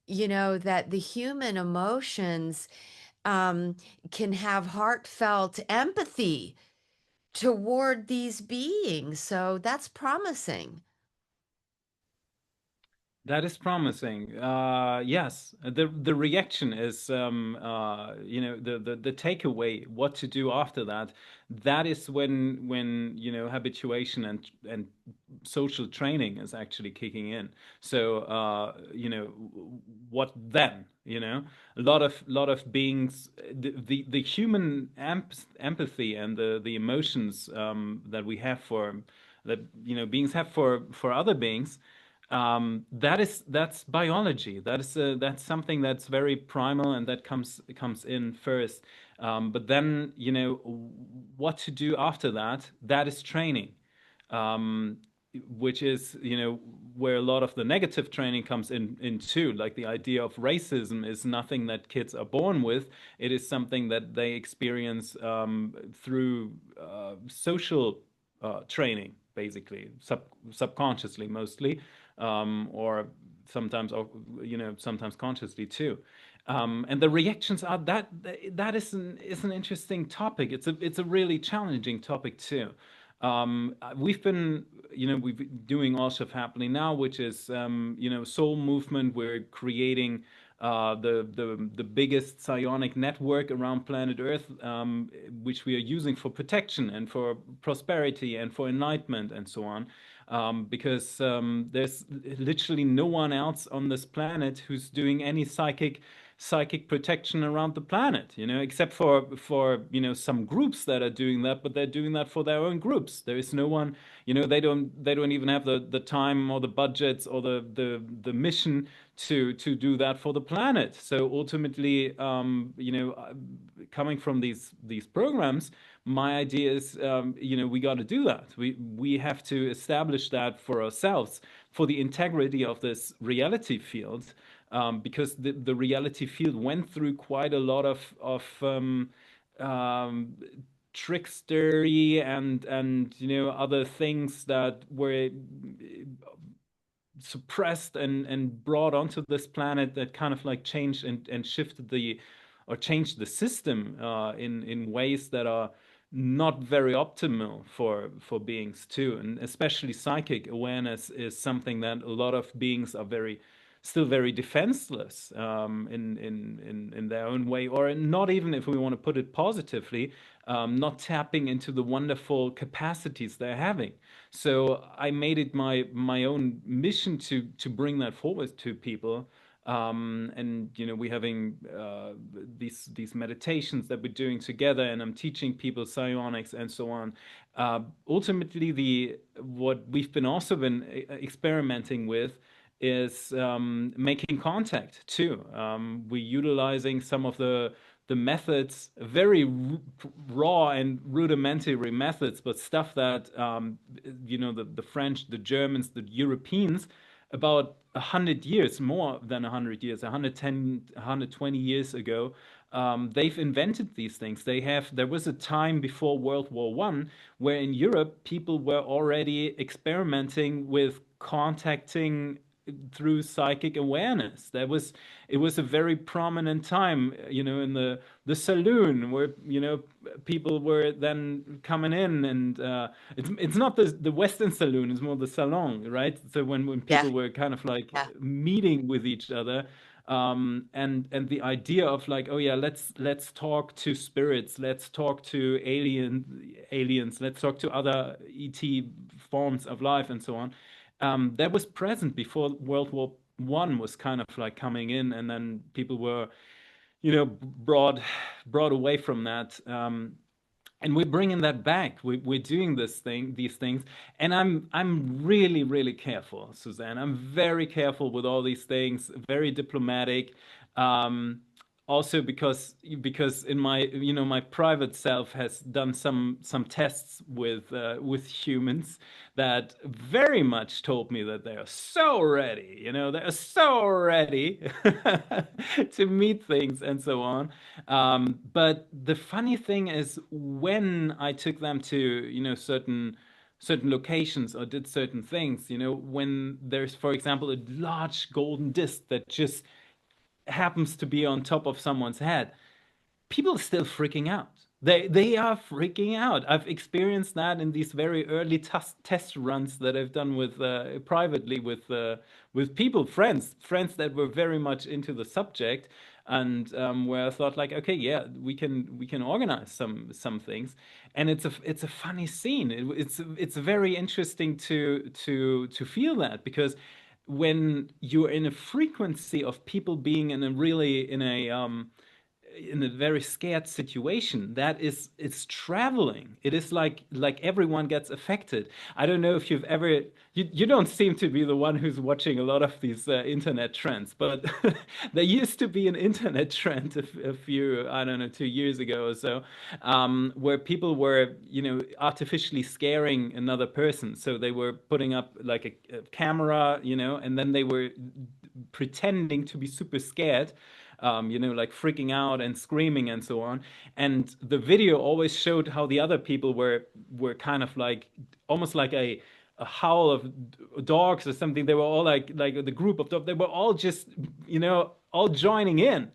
that the human emotions um can have heartfelt empathy toward these beings. So that's promising. That is promising. Yes, the reaction is, the takeaway. What to do after that? That is when habituation and social training is actually kicking in. So what then? A lot of beings, the human empathy and the emotions that we have for that beings have for other beings, That's biology. That's something that's very primal, and that comes in first. But then, what to do after that? That is training, um, which is, where a lot of the negative training comes in too. Like the idea of racism is nothing that kids are born with. It is something that they experience through social training, basically, subconsciously mostly, or sometimes, sometimes consciously too. And the reactions are that is an interesting topic. It's a really challenging topic too. We've been doing All Shift Happily Now, which is soul movement. We're creating the biggest psionic network around planet Earth, which we are using for protection and for prosperity and for enlightenment and so on. Because there's literally no one else on this planet who's doing any psychic protection around the planet, except for some groups that are doing that, but they're doing that for their own groups. There is no one, they don't even have the time or the budgets or the mission to do that for the planet. So ultimately, coming from these programs, my idea is, we got to do that. We have to establish that for ourselves, for the integrity of this reality field, because the reality field went through quite a lot of um, trickstery and other things that were suppressed and brought onto this planet, that kind of like changed and shifted or changed the system in ways that are not very optimal for beings too. And especially psychic awareness is something that a lot of beings are still very defenseless, in their own way, or not even, if we want to put it positively, not tapping into the wonderful capacities they're having. So I made it my own mission to bring that forward to people. And we're having these meditations that we're doing together, and I'm teaching people psionics and so on. Ultimately, the what we've been experimenting with is making contact too. We're utilizing some of the methods, very raw and rudimentary methods, but stuff that the French, the Germans, the Europeans, about 100 years, more than 100 years, 110, 120 years ago, they've invented these things. There was a time before World War One where in Europe people were already experimenting with contacting through psychic awareness. It was a very prominent time, in the saloon, where people were then coming in, and it's not the Western saloon; it's more the salon, right? So when Yeah, people were kind of like yeah, meeting with each other, and the idea of like, oh yeah, let's talk to spirits, let's talk to aliens, let's talk to other ET forms of life, and so on. That was present before World War One was kind of like coming in, and then people were, brought away from that. And we're bringing that back. We're doing these things, and I'm really, really careful, Suzanne. I'm very careful with all these things, very diplomatic. Um, Also because in my private self has done some tests with humans that very much told me that they are so ready, they are so ready to meet things and so on. But the funny thing is, when I took them to certain locations or did certain things, when there's, for example, a large golden disc that just happens to be on top of someone's head, people are still freaking out. They are freaking out. I've experienced that in these very early test runs that I've done with privately with people, friends that were very much into the subject, and where I thought like, okay, yeah, we can organize some things, and it's a funny scene. It's very interesting to feel that, because when you're in a frequency of people being in a really in a very scared situation, that is, it's traveling. It is like everyone gets affected. I don't know if you've ever, you don't seem to be the one who's watching a lot of these internet trends, but there used to be an internet trend a few, I don't know, 2 years ago or so, where people were, artificially scaring another person. So they were putting up like a camera, and then they were pretending to be super scared, like freaking out and screaming and so on. And the video always showed how the other people were kind of like almost like a howl of dogs or something. They were all like the group of dogs. They were all just all joining in.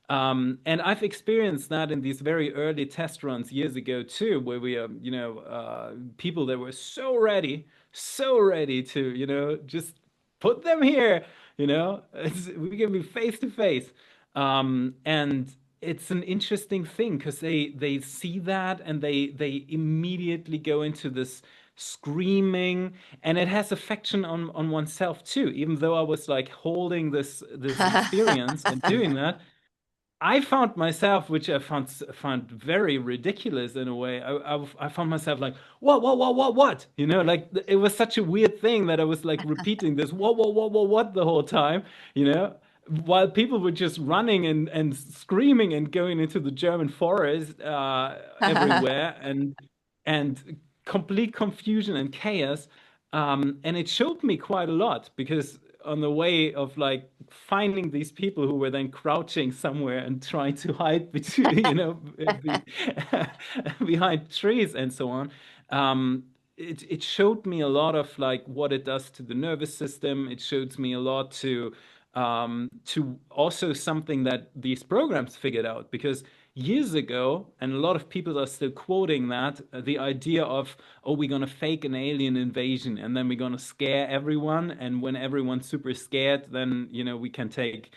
And I've experienced that in these very early test runs years ago too, where we people that were so ready to just put them here. We can be face to face. And it's an interesting thing because they see that and they immediately go into this screaming, and it has affection on oneself too. Even though I was like holding this experience and doing that, I found myself, which I found very ridiculous in a way. I found myself like, what? Like it was such a weird thing that I was like repeating this, what the whole time, you know, while people were just running and screaming and going into the German forest everywhere, and complete confusion and chaos. And it showed me quite a lot because on the way of like finding these people who were then crouching somewhere and trying to hide between, behind trees and so on. It showed me a lot of like what it does to the nervous system. It shows me a lot to also something that these programs figured out because years ago, and a lot of people are still quoting that, the idea of, oh, we're going to fake an alien invasion and then we're going to scare everyone. And when everyone's super scared, then, we can take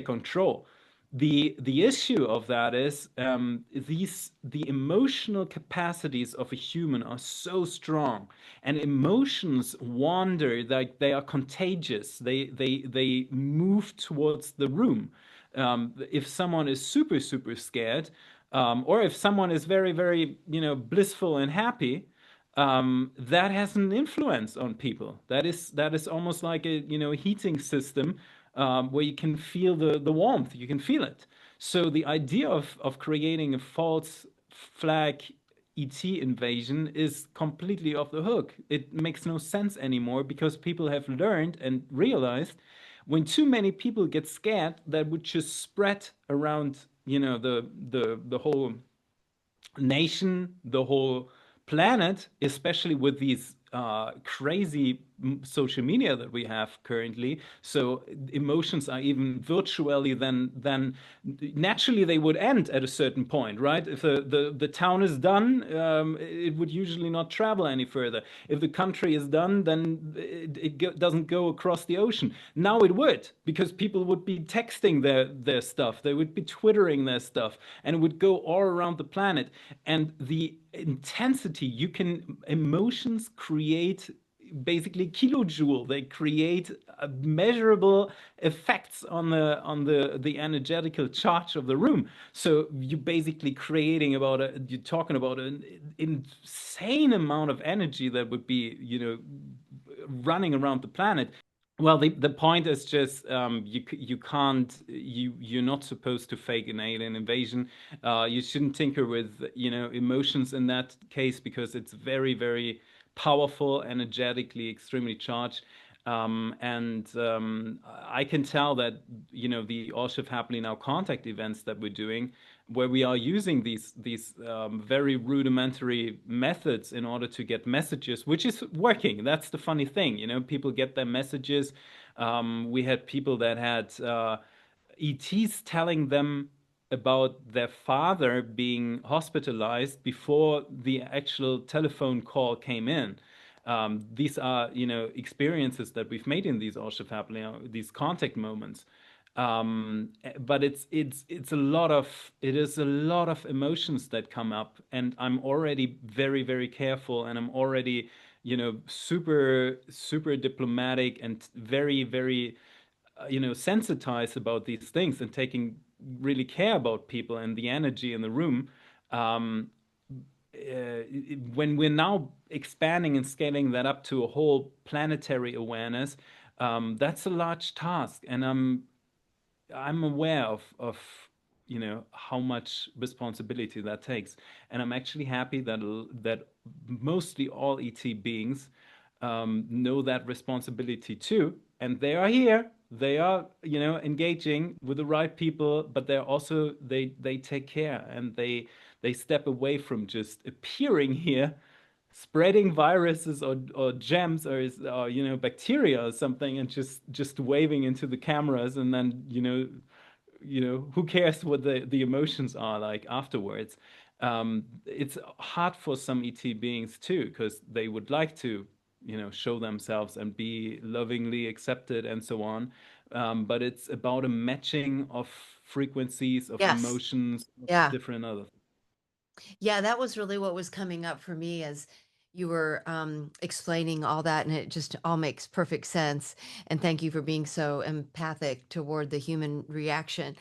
control. The issue of that is the emotional capacities of a human are so strong, and emotions wander like they are contagious. They move towards the room. If someone is super scared, or if someone is very very blissful and happy, that has an influence on people. That is almost like a heating system, where you can feel the warmth. You can feel it. So the idea of creating a false flag ET invasion is completely off the hook. It makes no sense anymore because people have learned and realized when too many people get scared, that would just spread around, the whole nation, the whole planet, especially with these crazy social media that we have currently. So emotions are even virtually then naturally they would end at a certain point, right? If the town is done, it would usually not travel any further. If the country is done, then it doesn't go across the ocean. Now it would, because people would be texting their stuff, they would be twittering their stuff, and it would go all around the planet. And the intensity emotions create basically kilojoule. They create measurable effects on the energetical charge of the room. So you're basically creating you're talking about an insane amount of energy that would be running around the planet. Well, the point is just, you can't, you're not supposed to fake an alien invasion. You shouldn't tinker with emotions in that case because it's very very powerful, energetically extremely charged. And I can tell that the All Shift Happily Now contact events that we're doing, where we are using these very rudimentary methods in order to get messages, which is working. That's the funny thing, people get their messages. We had people that had ETs telling them about their father being hospitalized before the actual telephone call came in. These are, experiences that we've made in these All Shift Happily Now, these contact moments. But it is a lot of emotions that come up, and I'm already very very careful, and I'm already super diplomatic and very very sensitized about these things, and taking really care about people and the energy in the room. Um, when we're now expanding and scaling that up to a whole planetary awareness, that's a large task, and I'm aware of how much responsibility that takes, and I'm actually happy that mostly all ET beings know that responsibility too, and they are here. They are engaging with the right people, but they're also they take care, and they step away from just appearing here, spreading viruses or germs or bacteria or something, and just waving into the cameras, and then who cares what the emotions are like afterwards. It's hard for some ET beings too, because they would like to show themselves and be lovingly accepted and so on. But it's about a matching of frequencies, of Yes. emotions, of Yeah. different other. Yeah, that was really what was coming up for me as you were explaining all that, and it just all makes perfect sense. And thank you for being so empathic toward the human reaction.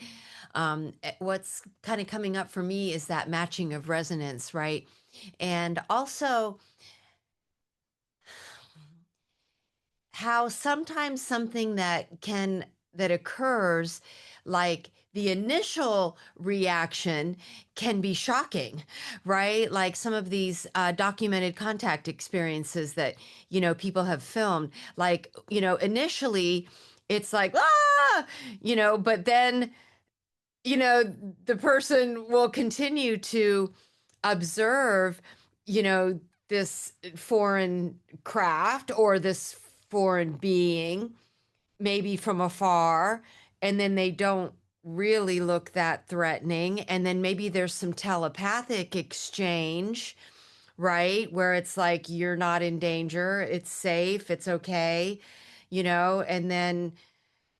What's kind of coming up for me is that matching of resonance, right? And also how sometimes something that occurs, like the initial reaction, can be shocking, right? Like some of these documented contact experiences that people have filmed, like initially it's like ah, but then you know the person will continue to observe you know this foreign craft or this foreign being, maybe from afar, and then they don't really look that threatening, and then maybe there's some telepathic exchange, right, where it's like you're not in danger, it's safe, it's okay, and then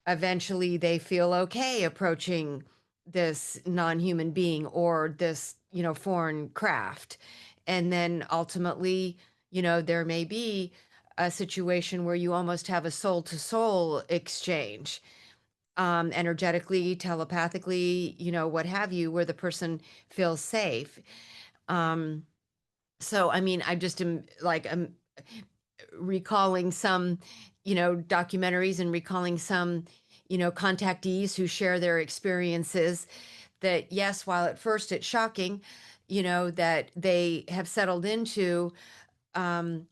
eventually they feel okay approaching this non-human being or this foreign craft, and then ultimately there may be a situation where you almost have a soul to soul exchange, energetically, telepathically, what have you, where the person feels safe. um so I mean, I just am like I'm recalling some, documentaries, and recalling some, contactees who share their experiences, that yes, while at first it's shocking, that they have settled into, um,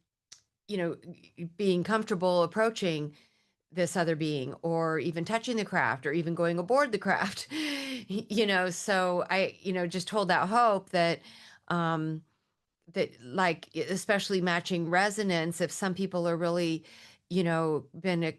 being comfortable approaching this other being, or even touching the craft, or even going aboard the craft. So I, just hold out hope that, um, like especially matching resonance, if some people are really been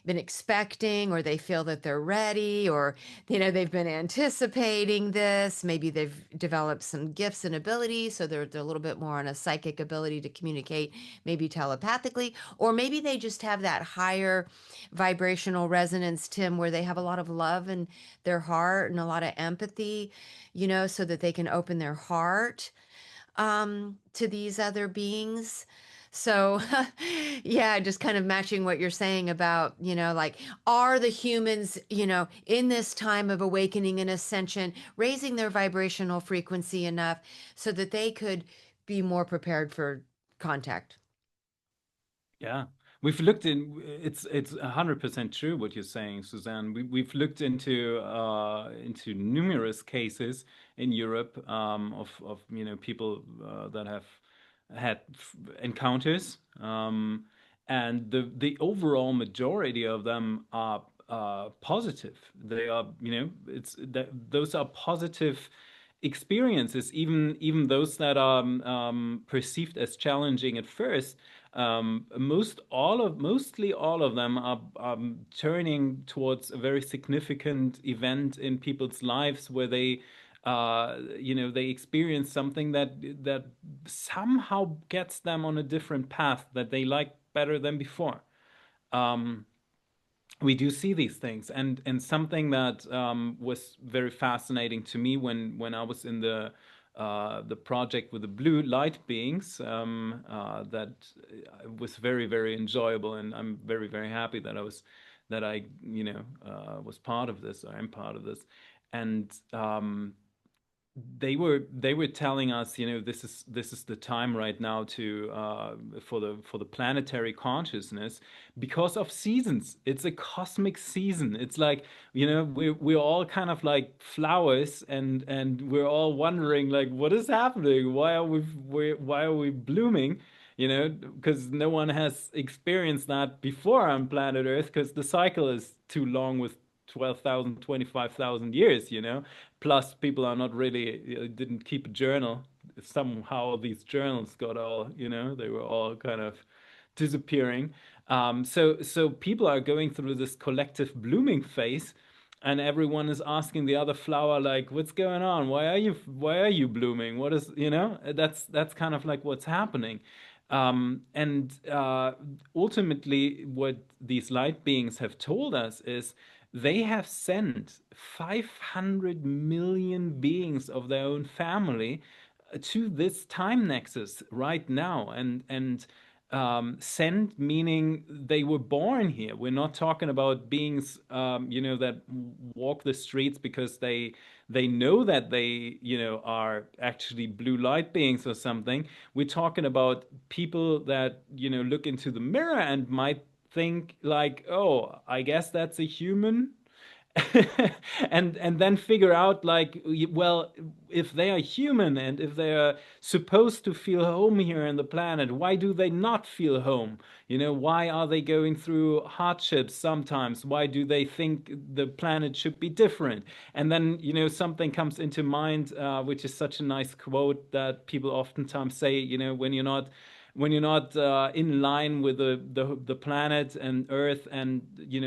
expecting, or they feel that they're ready, or they've been anticipating this, maybe they've developed some gifts and abilities, so they're a little bit more on a psychic ability to communicate, maybe telepathically, or maybe they just have that higher vibrational resonance, Tim, where they have a lot of love in their heart and a lot of empathy, so that they can open their heart to these other beings. So yeah, just kind of matching what you're saying about, like, are the humans, in this time of awakening and ascension, raising their vibrational frequency enough so that they could be more prepared for contact? Yeah, we've looked in. It's 100% true what you're saying, Suzanne. We've looked into numerous cases in Europe, of people that have had encounters, and the overall majority of them are positive. They are, it's that those are positive experiences, even those that are perceived as challenging at first. Mostly all of them are turning towards a very significant event in people's lives, where they experience something that somehow gets them on a different path that they like better than before. Um, we do see these things, and something that was very fascinating to me when I was in the project with the blue light beings, that was very, very enjoyable, and I'm very, very happy that I was part of this, or am part of this. and they were telling us, this is the time right now to for the planetary consciousness because of seasons. It's a cosmic season. It's like, we're all kind of like flowers, and we're all wondering like, what is happening? Why are we blooming? Because no one has experienced that before on planet Earth, because the cycle is too long with 12,000, 25,000 years, plus people are not really didn't keep a journal. Somehow these journals got all, they were all kind of disappearing. So people are going through this collective blooming phase, and everyone is asking the other flower like, what's going on? Why are you blooming? What is, that's kind of like what's happening. And ultimately, what these light beings have told us is they have sent 500 million beings of their own family to this time nexus right now, and sent meaning they were born here. We're not talking about beings, that walk the streets because they know that they, are actually blue light beings or something. We're talking about people that, look into the mirror and might think like, oh, I guess that's a human. And then figure out like, well, if they are human and if they are supposed to feel home here on the planet, why do they not feel home? Why are they going through hardships sometimes? Why do they think the planet should be different? And then, something comes into mind, which is such a nice quote that people oftentimes say, when you're not in line with the planet and Earth and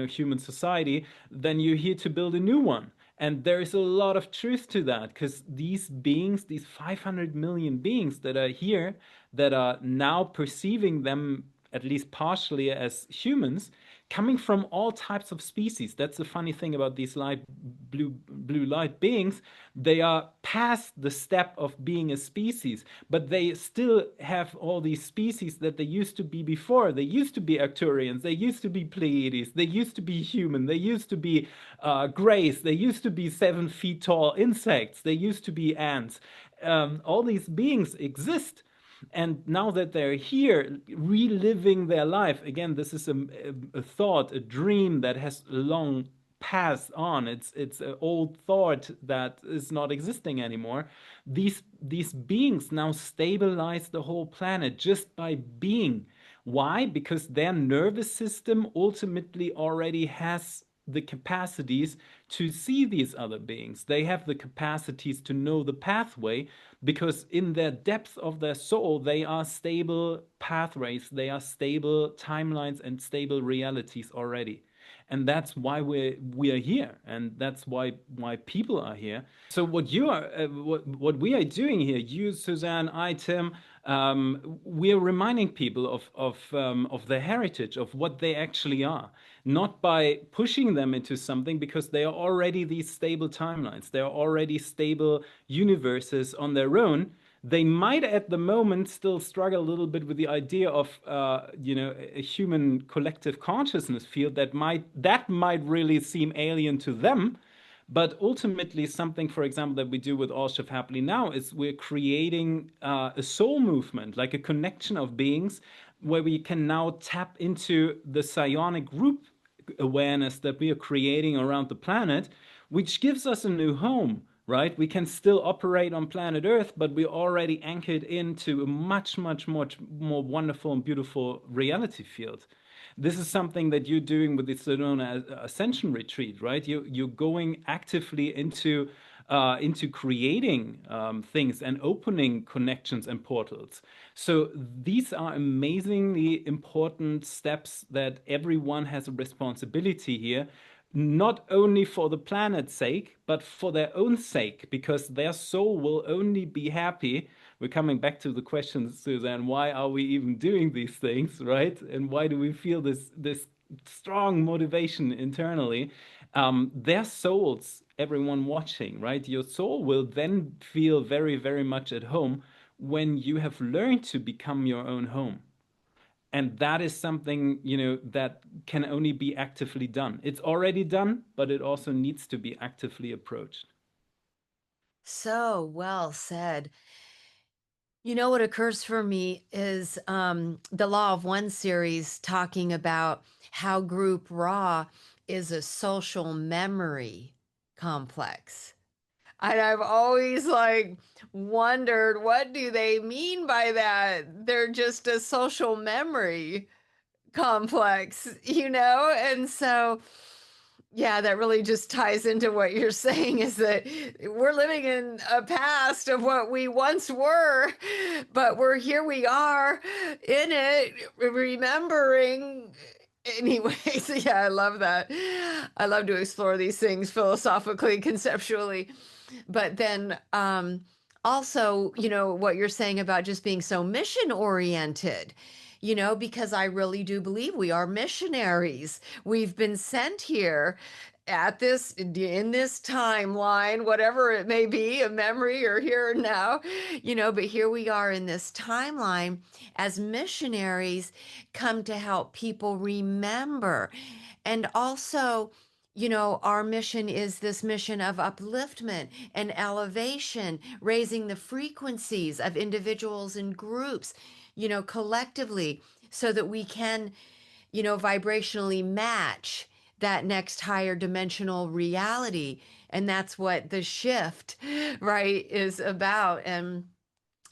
human society, then you're here to build a new one. And there is a lot of truth to that, because these beings, these 500 million beings that are here, that are now perceiving them at least partially as humans, coming from all types of species. That's the funny thing about these blue light beings. They are past the step of being a species, but they still have all these species that they used to be before. They used to be Arcturians, they used to be Pleiades, they used to be human, they used to be grays, they used to be 7 feet tall insects, they used to be ants. All these beings exist. And now that they're here, reliving their life, again, this is a thought, a dream that has long passed on. It's an old thought that is not existing anymore. These beings now stabilize the whole planet just by being. Why? Because their nervous system ultimately already has the capacities to see these other beings. They have the capacities to know the pathway, because in their depth of their soul, they are stable pathways, they are stable timelines and stable realities already. And that's why we are here, and that's why people are here. So what we are doing here, you, Suzanne, I, Tim, we are reminding people of their heritage, of what they actually are, not by pushing them into something, because they are already these stable timelines, they are already stable universes on their own. They might at the moment still struggle a little bit with the idea of a human collective consciousness field that might really seem alien to them. But ultimately, something, for example, that we do with All Shift Happily Now is we're creating a soul movement, like a connection of beings, where we can now tap into the psionic group awareness that we are creating around the planet, which gives us a new home, right? We can still operate on planet Earth, but we're already anchored into a much, much, much more wonderful and beautiful reality field. This is something that you're doing with the Sedona Ascension retreat, right? You're going actively into creating things and opening connections and portals. So these are amazingly important steps that everyone has a responsibility here, not only for the planet's sake, but for their own sake, because their soul will only be happy. We're coming back to the question, Suzanne, why are we even doing these things, right? And why do we feel this strong motivation internally? Their souls, everyone watching, right? Your soul will then feel very, very much at home when you have learned to become your own home. And that is something, that can only be actively done. It's already done, but it also needs to be actively approached. So well said. You know what occurs for me is the Law of One series talking about how group raw is a social memory complex. And I've always like wondered, what do they mean by that? They're just a social memory complex, you know? And so, yeah, that really just ties into what you're saying, is that we're living in a past of what we once were, but we're here, we are in it, remembering. Anyways, yeah, I love that. I love to explore these things philosophically, conceptually. But then also, what you're saying about just being so mission oriented, because I really do believe we are missionaries. We've been sent here at this in this timeline, whatever it may be, a memory or here and now, but here we are in this timeline as missionaries, come to help people remember. And also, our mission is this mission of upliftment and elevation, raising the frequencies of individuals and groups, collectively, so that we can, vibrationally match that next higher dimensional reality. And that's what the shift, right, is about. And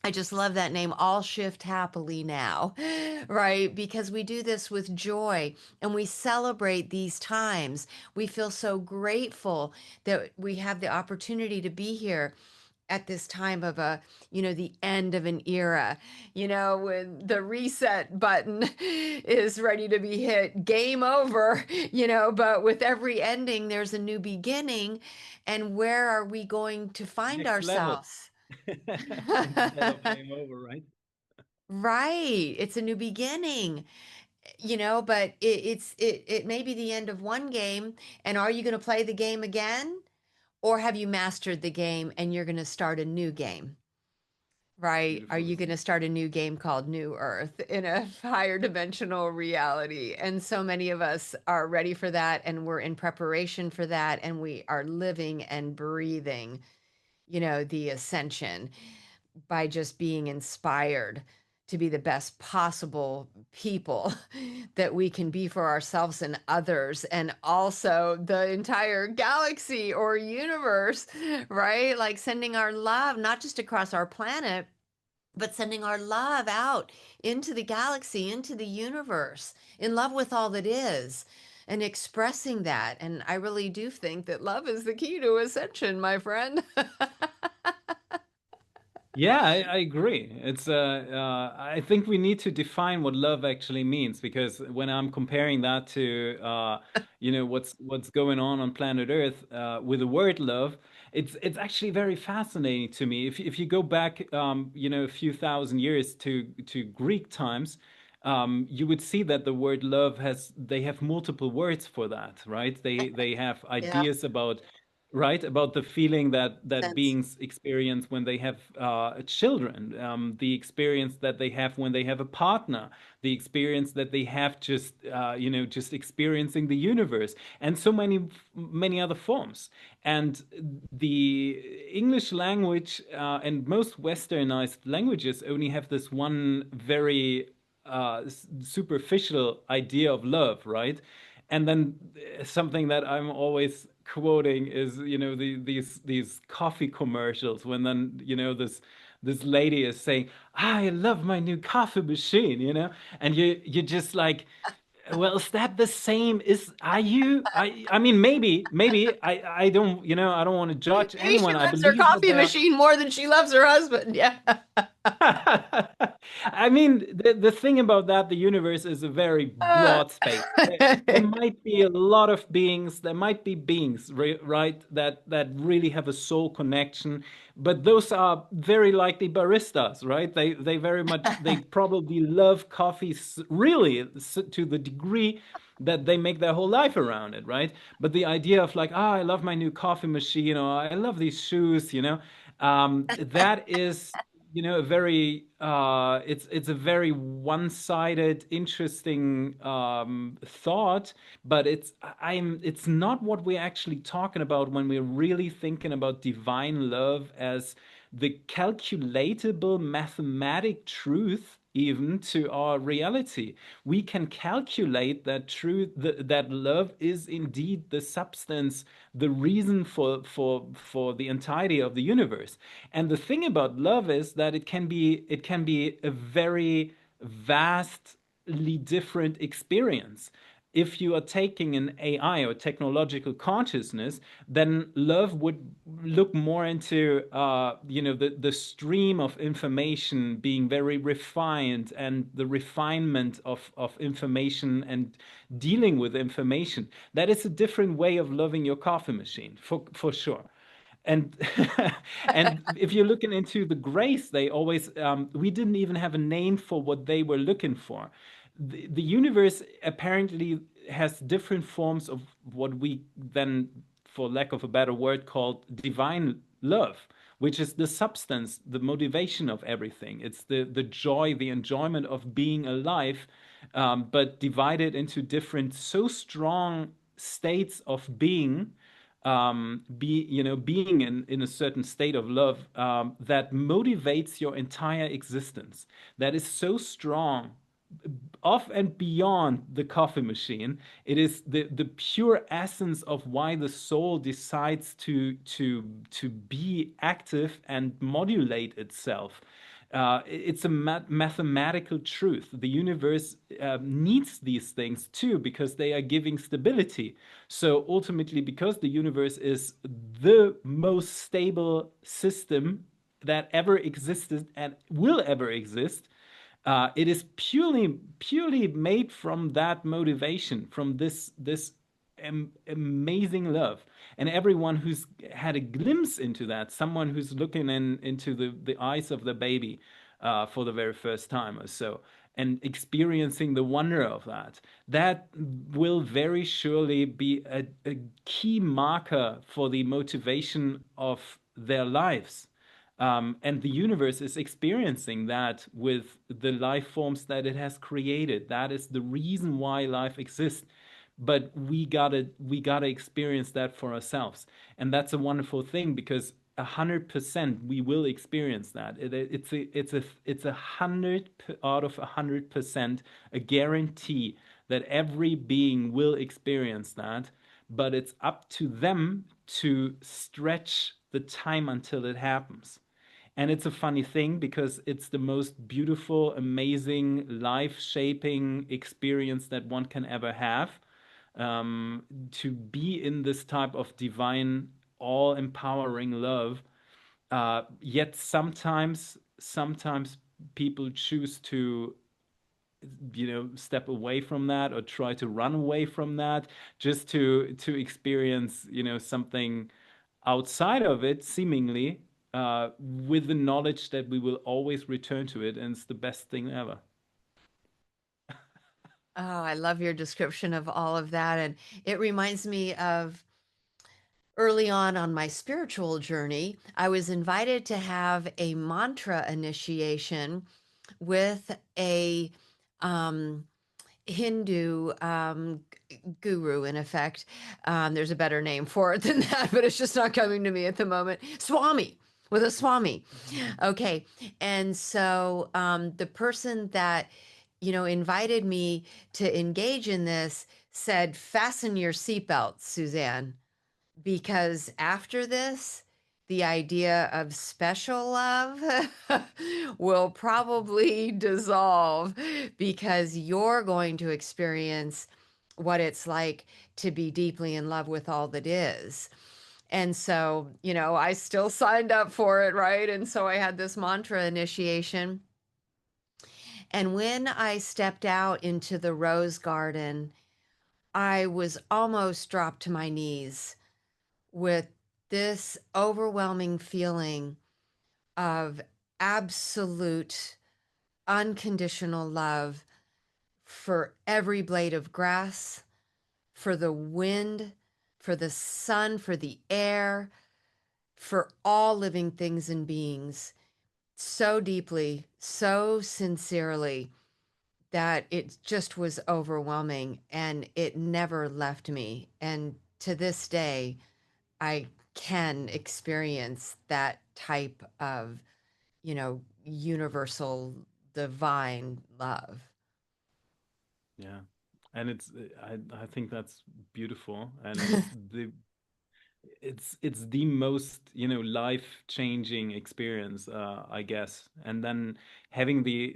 I just love that name, All Shift Happily Now, right? Because we do this with joy and we celebrate these times. We feel so grateful that we have the opportunity to be here at this time of the end of an era, when the reset button is ready to be hit, game over, but with every ending, there's a new beginning. And where are we going to find Next level. ourselves? Instead of game over, right? Right. It's a new beginning, but it may be the end of one game. And are you going to play the game again? Or have you mastered the game and you're going to start a new game? Right? Are Beautifully you going said. to start a new game called New Earth in a higher dimensional reality? And so many of us are ready for that, and we're in preparation for that, and we are living and breathing, the ascension, by just being inspired to be the best possible people that we can be for ourselves and others, and also the entire galaxy or universe, right? Like sending our love, not just across our planet, but sending our love out into the galaxy, into the universe, in love with all that is. And expressing that. And I really do think that love is the key to ascension, my friend. Yeah, I agree. I think we need to define what love actually means, because when I'm comparing that to, what's going on planet Earth, with the word love, it's actually very fascinating to me. If you go back, a few thousand years to Greek times, you would see that the word love they have multiple words for that, right? They have Yeah. ideas about, right, about the feeling that Sense. beings experience when they have children, the experience that they have when they have a partner, the experience that they have just just experiencing the universe, and so many other forms. And the English language, and most westernized languages only have this one very superficial idea of love, right? And then something that I'm always quoting is, these coffee commercials, when then, this lady is saying, I love my new coffee machine, and you're just like, well, is that the same? Are you? I mean, maybe I don't, I don't want to judge Maybe she anyone. I loves her believe that coffee there are. machine more than she loves her husband. Yeah. I mean, the thing about that, the universe is a very broad space. There might be a lot of beings, there might be beings, right, that really have a soul connection, but those are very likely baristas, right? They very much, they probably love coffee, really, to the degree that they make their whole life around it, right? But the idea of like, I love my new coffee machine, or I love these shoes, that is a very it's a very one-sided, interesting thought, but it's not what we're actually talking about when we're really thinking about divine love as the calculatable mathematic truth even to our reality. We can calculate that truth, that love is indeed the substance, the reason for the entirety of the universe. And the thing about love is that it can be a very vastly different experience. If you are taking an AI or technological consciousness, then love would look more into the stream of information being very refined, and the refinement of information and dealing with information. That is a different way of loving your coffee machine, for sure. And and if you're looking into the grace, they always we didn't even have a name for what they were looking for. The universe apparently has different forms of what we then, for lack of a better word, called divine love, which is the substance, the motivation of everything. It's the joy, the enjoyment of being alive, but divided into different, so strong states of being, being in a certain state of love, that motivates your entire existence, that is so strong, off and beyond the coffee machine. It is the pure essence of why the soul decides to be active and modulate itself. It's a mathematical truth. The universe needs these things too, because they are giving stability. So ultimately, because the universe is the most stable system that ever existed and will ever exist, it is purely made from that motivation, from this amazing love. And everyone who's had a glimpse into that, someone who's looking into the eyes of the baby for the very first time or so, and experiencing the wonder of that, that will very surely be a key marker for the motivation of their lives. And the universe is experiencing that with the life forms that it has created. That is the reason why life exists. But we gotta experience that for ourselves, and that's a wonderful thing, because 100% we will experience that. It's 100 out of 100% a guarantee that every being will experience that. But it's up to them to stretch the time until it happens. And it's a funny thing, because it's the most beautiful, amazing, life shaping experience that one can ever have, to be in this type of divine, all empowering love. Yet sometimes people choose to, step away from that, or try to run away from that, just to experience, something outside of it, seemingly, with the knowledge that we will always return to it, and it's the best thing ever. Oh, I love your description of all of that. And it reminds me of early on my spiritual journey. I was invited to have a mantra initiation with a um, Hindu guru, in effect. There's a better name for it than that, but it's just not coming to me at the moment. Swami, with a Swami. Okay. And so the person that, invited me to engage in this said, fasten your seatbelt, Suzanne, because after this, the idea of special love will probably dissolve, because you're going to experience what it's like to be deeply in love with all that is. And so, I still signed up for it, right? And so I had this mantra initiation. And when I stepped out into the rose garden, I was almost dropped to my knees with this overwhelming feeling of absolute unconditional love for every blade of grass, for the wind, for the sun, for the air, for all living things and beings. so deeply, so sincerely that it just was overwhelming and it never left me. And to this day, I can experience that type of, universal divine love. Yeah. And I think that's beautiful, and it's the most, life-changing experience, I guess. And then having the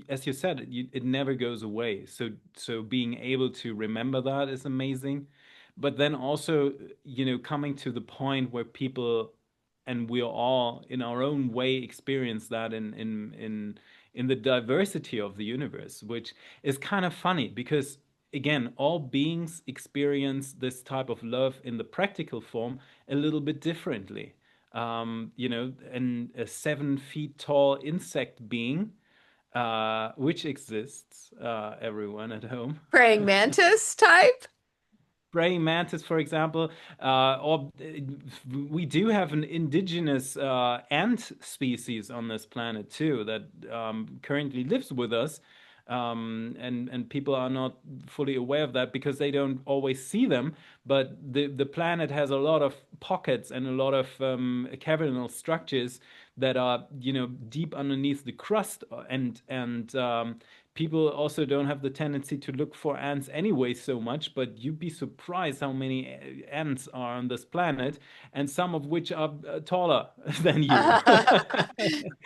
as you said, it never goes away. So being able to remember that is amazing. But then also, coming to the point where people, and we all in our own way, experience that in the diversity of the universe, which is kind of funny because again, all beings experience this type of love in the practical form a little bit differently. And a 7 feet tall insect being, which exists, everyone at home. Praying mantis type? Praying mantis, for example, or we do have an indigenous ant species on this planet too that currently lives with us, and people are not fully aware of that because they don't always see them. But the planet has a lot of pockets and a lot of cavernous structures that are, deep underneath the crust, and people also don't have the tendency to look for ants anyway so much, but you'd be surprised how many ants are on this planet, and some of which are taller than you.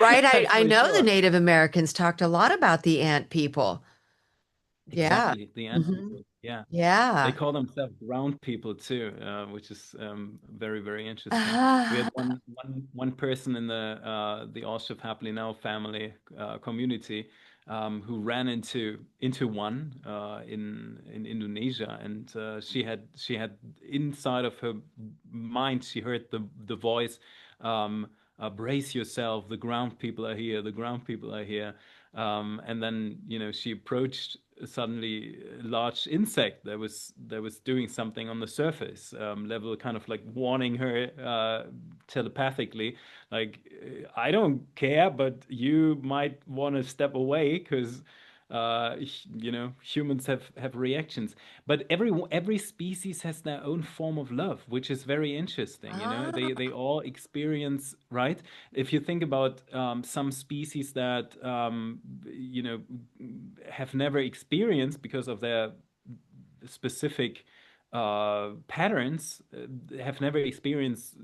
Right. I For know the sure. Native Americans talked a lot about the ant people. Yeah. Exactly, the ant Hmm. people. Yeah. They Yeah. call themselves ground people too, which is very, very interesting. We had Ah. one person in the All Shift Happily Now family community, who ran into one in Indonesia, and she had inside of her mind, she heard the voice, brace yourself, the ground people are here, the ground people are here. And then, she approached suddenly a large insect that was doing something on the surface level, kind of like warning her telepathically, like, I don't care, but you might want to step away because humans have reactions. But every species has their own form of love, which is very interesting. They Ah. all experience, right? If you think about some species that have never experienced because of their specific patterns, have never experienced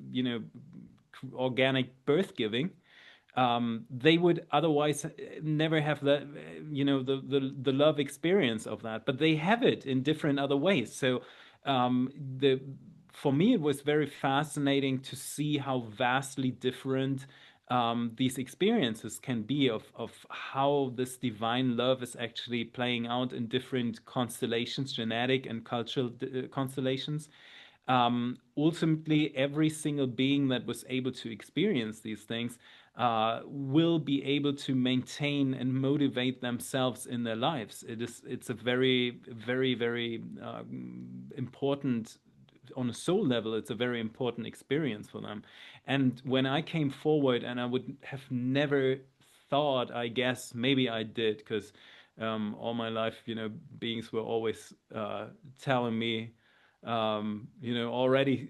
organic birth giving, they would otherwise never have the love experience of that, but they have it in different other ways. So the for me, it was very fascinating to see how vastly different these experiences can be of how this divine love is actually playing out in different constellations, genetic and cultural constellations. Ultimately, every single being that was able to experience these things will be able to maintain and motivate themselves in their lives. It's a very, very, very important, on a soul level, it's a very important experience for them. And when I came forward, and I would have never thought, I guess, maybe I did, because all my life, beings were always telling me, already,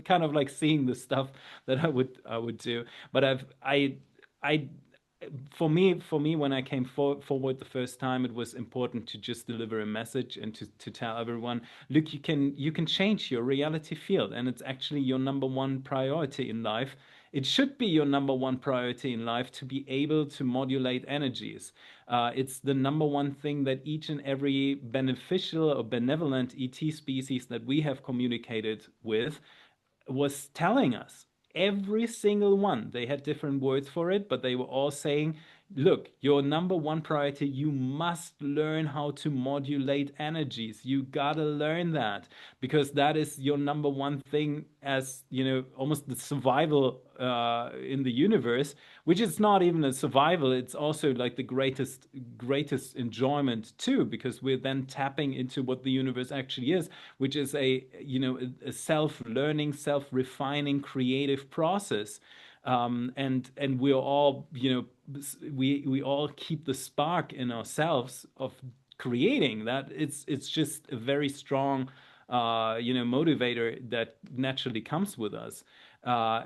kind of like seeing the stuff that I would do. But I for me, when I came forward the first time, it was important to just deliver a message and to tell everyone, look, you can change your reality field, and it's actually your number one priority in life. It should be your number one priority in life to be able to modulate energies. It's the number one thing that each and every beneficial or benevolent ET species that we have communicated with was telling us. Every single one. They had different words for it, but they were all saying, look, your number one priority, you must learn how to modulate energies. You gotta learn that because that is your number one thing, as you know, almost the survival in the universe, which is not even a survival, it's also like the greatest enjoyment too, because we're then tapping into what the universe actually is, which is a, you know, a self-learning, self-refining creative process. And we're all, you know, we all keep the spark in ourselves of creating that. It's just a very strong, you know, motivator that naturally comes with us. uh,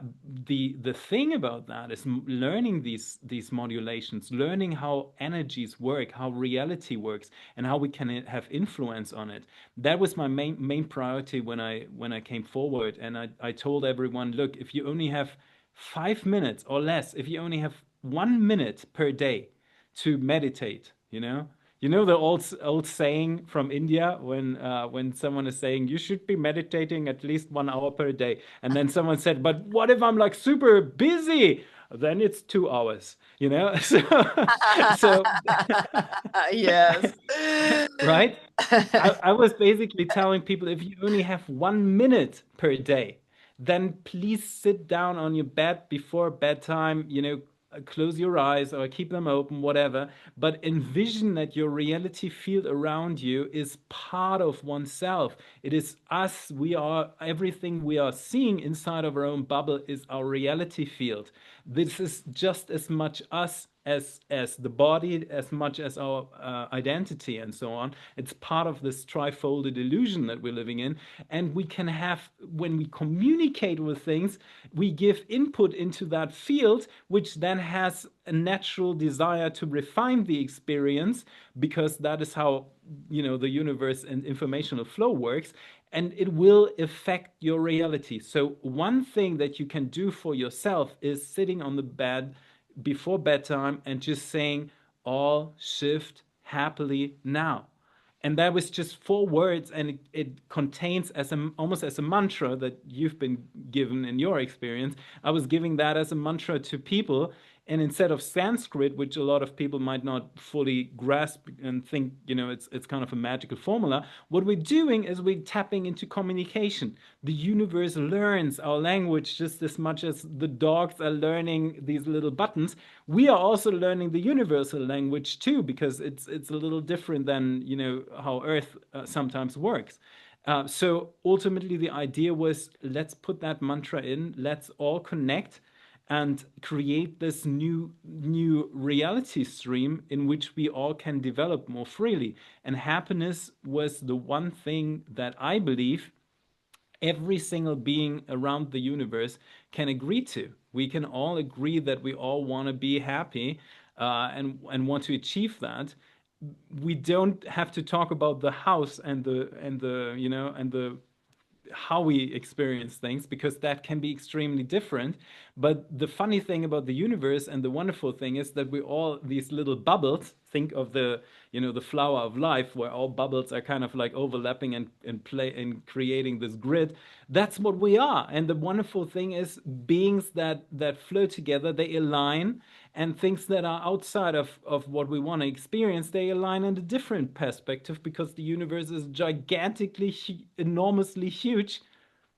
the thing about that is learning these modulations, learning how energies work, how reality works, and how we can have influence on it. That was my main priority when I came forward, and I told everyone, look, if you only have 5 minutes or less, if you only have 1 minute per day to meditate, you know the old saying from India when someone is saying you should be meditating at least 1 hour per day, and then someone said, "But what if I'm like super busy?" Then it's 2 hours, you know. So Yes. right? I was basically telling people if you only have 1 minute per day, then please sit down on your bed before bedtime, close your eyes or keep them open, whatever. But envision that your reality field around you is part of oneself. It is us. We are everything we are seeing inside of our own bubble is our reality field. This is just as much us as the body, as much as our identity and so on. It's part of this trifolded illusion that we're living in. And we can have, when we communicate with things, we give input into that field, which then has a natural desire to refine the experience, because that is how, the universe and informational flow works. And it will affect your reality. So one thing that you can do for yourself is sitting on the bed before bedtime and just saying, all shift happily now. And that was just 4 words, and it contains almost as a mantra that you've been given in your experience. I was giving that as a mantra to people, and instead of Sanskrit, which a lot of people might not fully grasp and think, it's kind of a magical formula, what we're doing is we're tapping into communication. The universe learns our language just as much as the dogs are learning these little buttons. We are also learning the universal language too, because it's a little different than how Earth sometimes works. So ultimately, the idea was, let's put that mantra in, let's all connect and create this new reality stream in which we all can develop more freely. And happiness was the one thing that I believe every single being around the universe can agree to. We can all agree that we all want to be happy, and want to achieve that. We don't have to talk about the house and the how we experience things, because that can be extremely different. But the funny thing about the universe and the wonderful thing is that we all these little bubbles. Think of the flower of life, where all bubbles are kind of like overlapping and play and creating this grid. That's what we are. And the wonderful thing is, beings that flow together, they align, and things that are outside of what we want to experience, they align in a different perspective, because the universe is gigantically, enormously huge,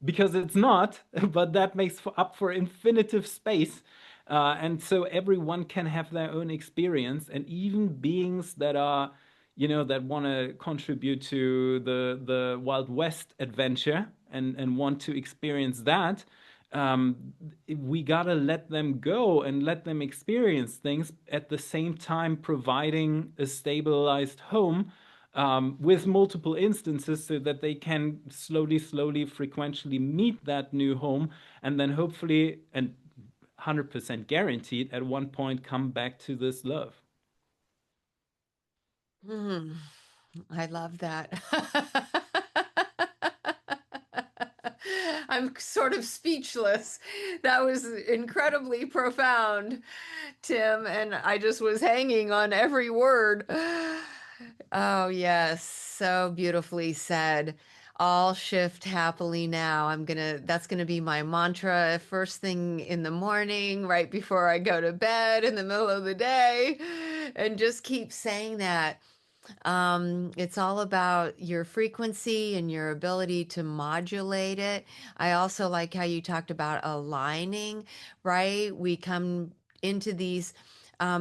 because it's not, but that makes up for infinitive space. And so everyone can have their own experience, and even beings that are, that want to contribute to the Wild West adventure and want to experience that, we gotta let them go and let them experience things, at the same time providing a stabilized home, with multiple instances, so that they can slowly, frequently meet that new home, and then hopefully, and 100% guaranteed, at one point come back to this love. Hmm. I love that. I'm sort of speechless. That was incredibly profound, Tim, and I just was hanging on every word. Oh, yes, so beautifully said. All shift happily now. That's gonna be my mantra first thing in the morning, right before I go to bed, in the middle of the day, and just keep saying that. It's all about your frequency and your ability to modulate it. I also like how you talked about aligning, right? We come into these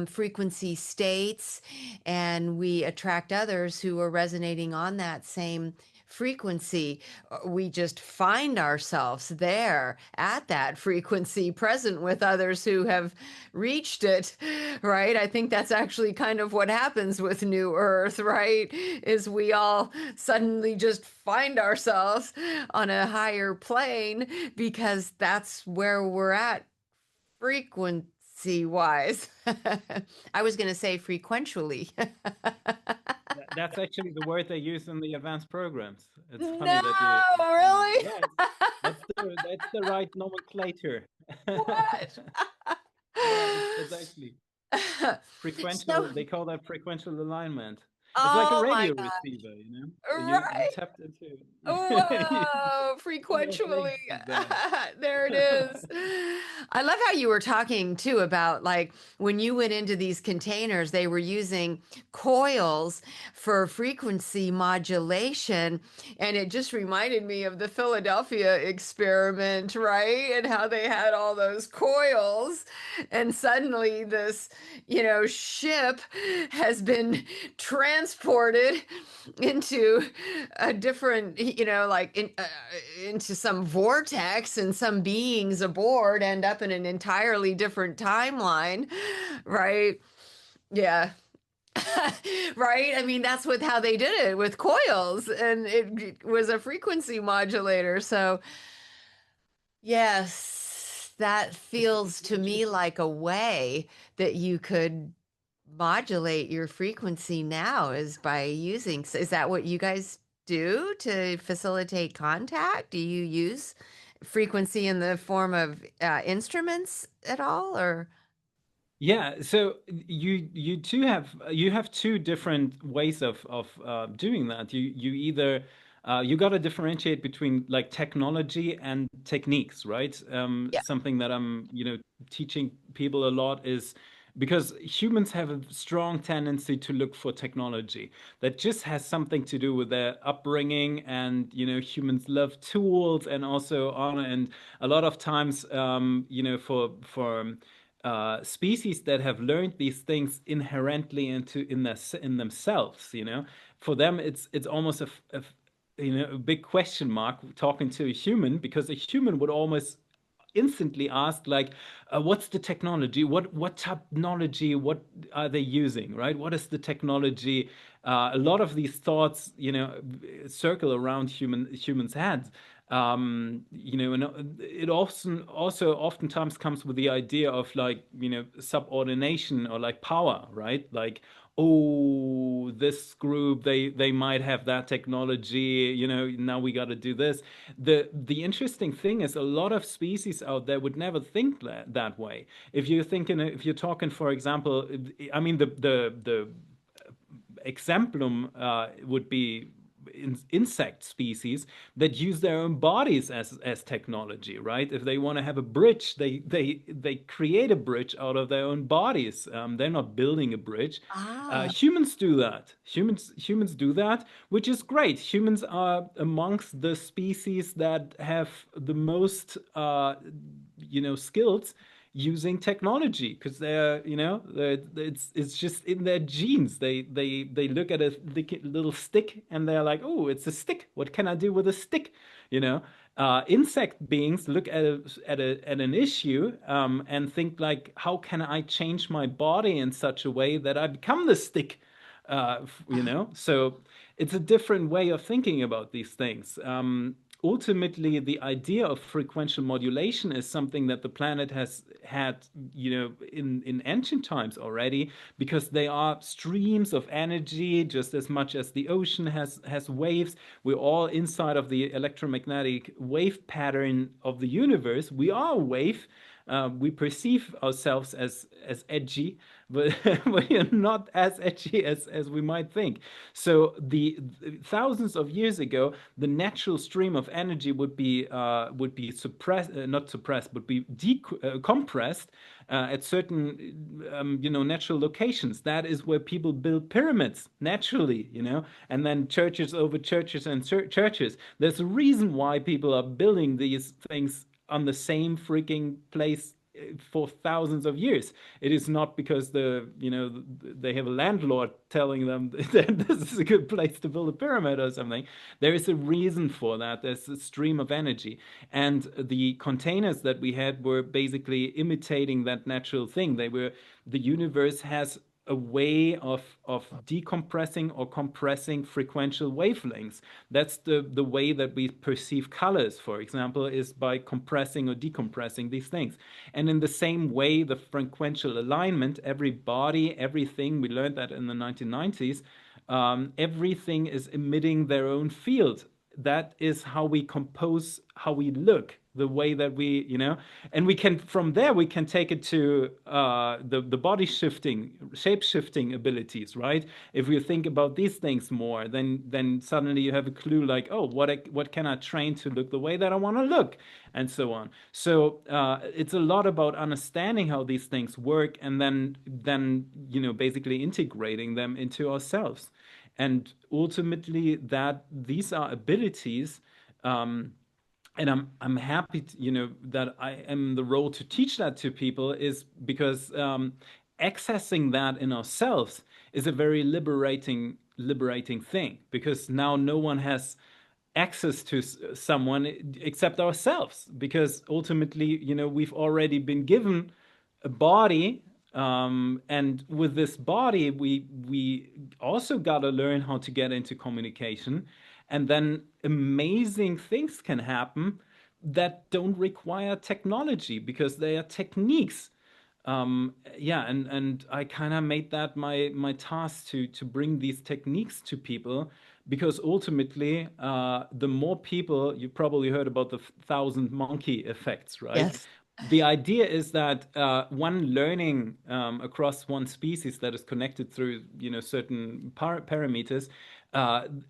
frequency states and we attract others who are resonating on that same frequency. We just find ourselves there at that frequency, present with others who have reached it, right? I think that's actually kind of what happens with New Earth, right? Is we all suddenly just find ourselves on a higher plane because that's where we're at frequency wise. I was going to say frequentially. That's actually the word they use in the advanced programs. It's funny No, that you explain that. really? Yeah, that's the right nomenclature. What? Yeah, it's actually So, frequential. They call that frequential alignment. It's like a oh my radio God. receiver, you know? You Right. tapped into Whoa, no frequentially. frequencies there. There it is. I love how you were talking too about like when you went into these containers, they were using coils for frequency modulation. And it just reminded me of the Philadelphia experiment, right? And how they had all those coils. And suddenly this, ship has been transported into a different, into some vortex, and some beings aboard end up in an entirely different timeline, right? Yeah. Right? I mean, that's with how they did it with coils, and it was a frequency modulator. So, yes, that feels It's to me interesting. like a way that you could modulate your frequency now is by using. Is that what you guys do to facilitate contact? Do you use frequency in the form of instruments at all, or? Yeah, so you have two different ways of doing that. You either you got to differentiate between like technology and techniques, right? Yeah. Something that I'm teaching people a lot is because humans have a strong tendency to look for technology that just has something to do with their upbringing, and humans love tools and also honor, and a lot of times for species that have learned these things inherently in themselves, for them it's almost a big question mark talking to a human, because a human would almost instantly ask like, what's the technology, what technology, what are they using, right? What is the technology? A lot of these thoughts circle around humans heads. And it also oftentimes comes with the idea of like subordination or like power, right? Like, oh, this group, they might have that technology, now we got to do this. The interesting thing is a lot of species out there would never think that way. If you're talking, for example, I mean, the exemplum would be insect species that use their own bodies as technology, right? If they want to have a bridge, they create a bridge out of their own bodies. They're not building a bridge. Ah. Humans do that. Humans do that, which is great. Humans are amongst the species that have the most skills using technology, because it's just in their genes. They look at a little stick and they're like, oh, it's a stick, what can I do with a stick? Insect beings look at an issue, and think like, how can I change my body in such a way that I become the stick? So it's a different way of thinking about these things. Ultimately, the idea of frequential modulation is something that the planet has had, in ancient times already, because they are streams of energy, just as much as the ocean has waves. We're all inside of the electromagnetic wave pattern of the universe. We are a wave. We perceive ourselves as edgy, but we are not as edgy as we might think. So thousands of years ago, the natural stream of energy would be suppressed, not suppressed, but be compressed at certain natural locations. That is where people build pyramids naturally, and then churches over churches and churches. There's a reason why people are building these things on the same freaking place for thousands of years. It is not because they have a landlord telling them that this is a good place to build a pyramid or something. There is a reason for that. There's a stream of energy, and the containers that we had were basically imitating that natural thing. The universe has a way of decompressing or compressing frequential wavelengths. That's the way that we perceive colors, for example, is by compressing or decompressing these things. And in the same way, the frequential alignment, every body, everything, we learned that in the 1990s, everything is emitting their own field. That is how we compose, how we look, the way that and we can, from there, we can take it to the body shifting, shape shifting abilities, right? If you think about these things more, then suddenly you have a clue like, oh, what can I train to look the way that I want to look, and so on. So it's a lot about understanding how these things work, and then basically integrating them into ourselves. And ultimately, that these are abilities, and I'm happy that I am the role to teach that to people, is because accessing that in ourselves is a very liberating thing, because now no one has access to someone except ourselves, because ultimately we've already been given a body, and with this body we also got to learn how to get into communication, and then amazing things can happen that don't require technology, because they are techniques. Yeah, and I kind of made that my task to bring these techniques to people, because ultimately, the more people, you probably heard about the thousand monkey effects, right? Yes. The idea is that one learning across one species that is connected through certain parameters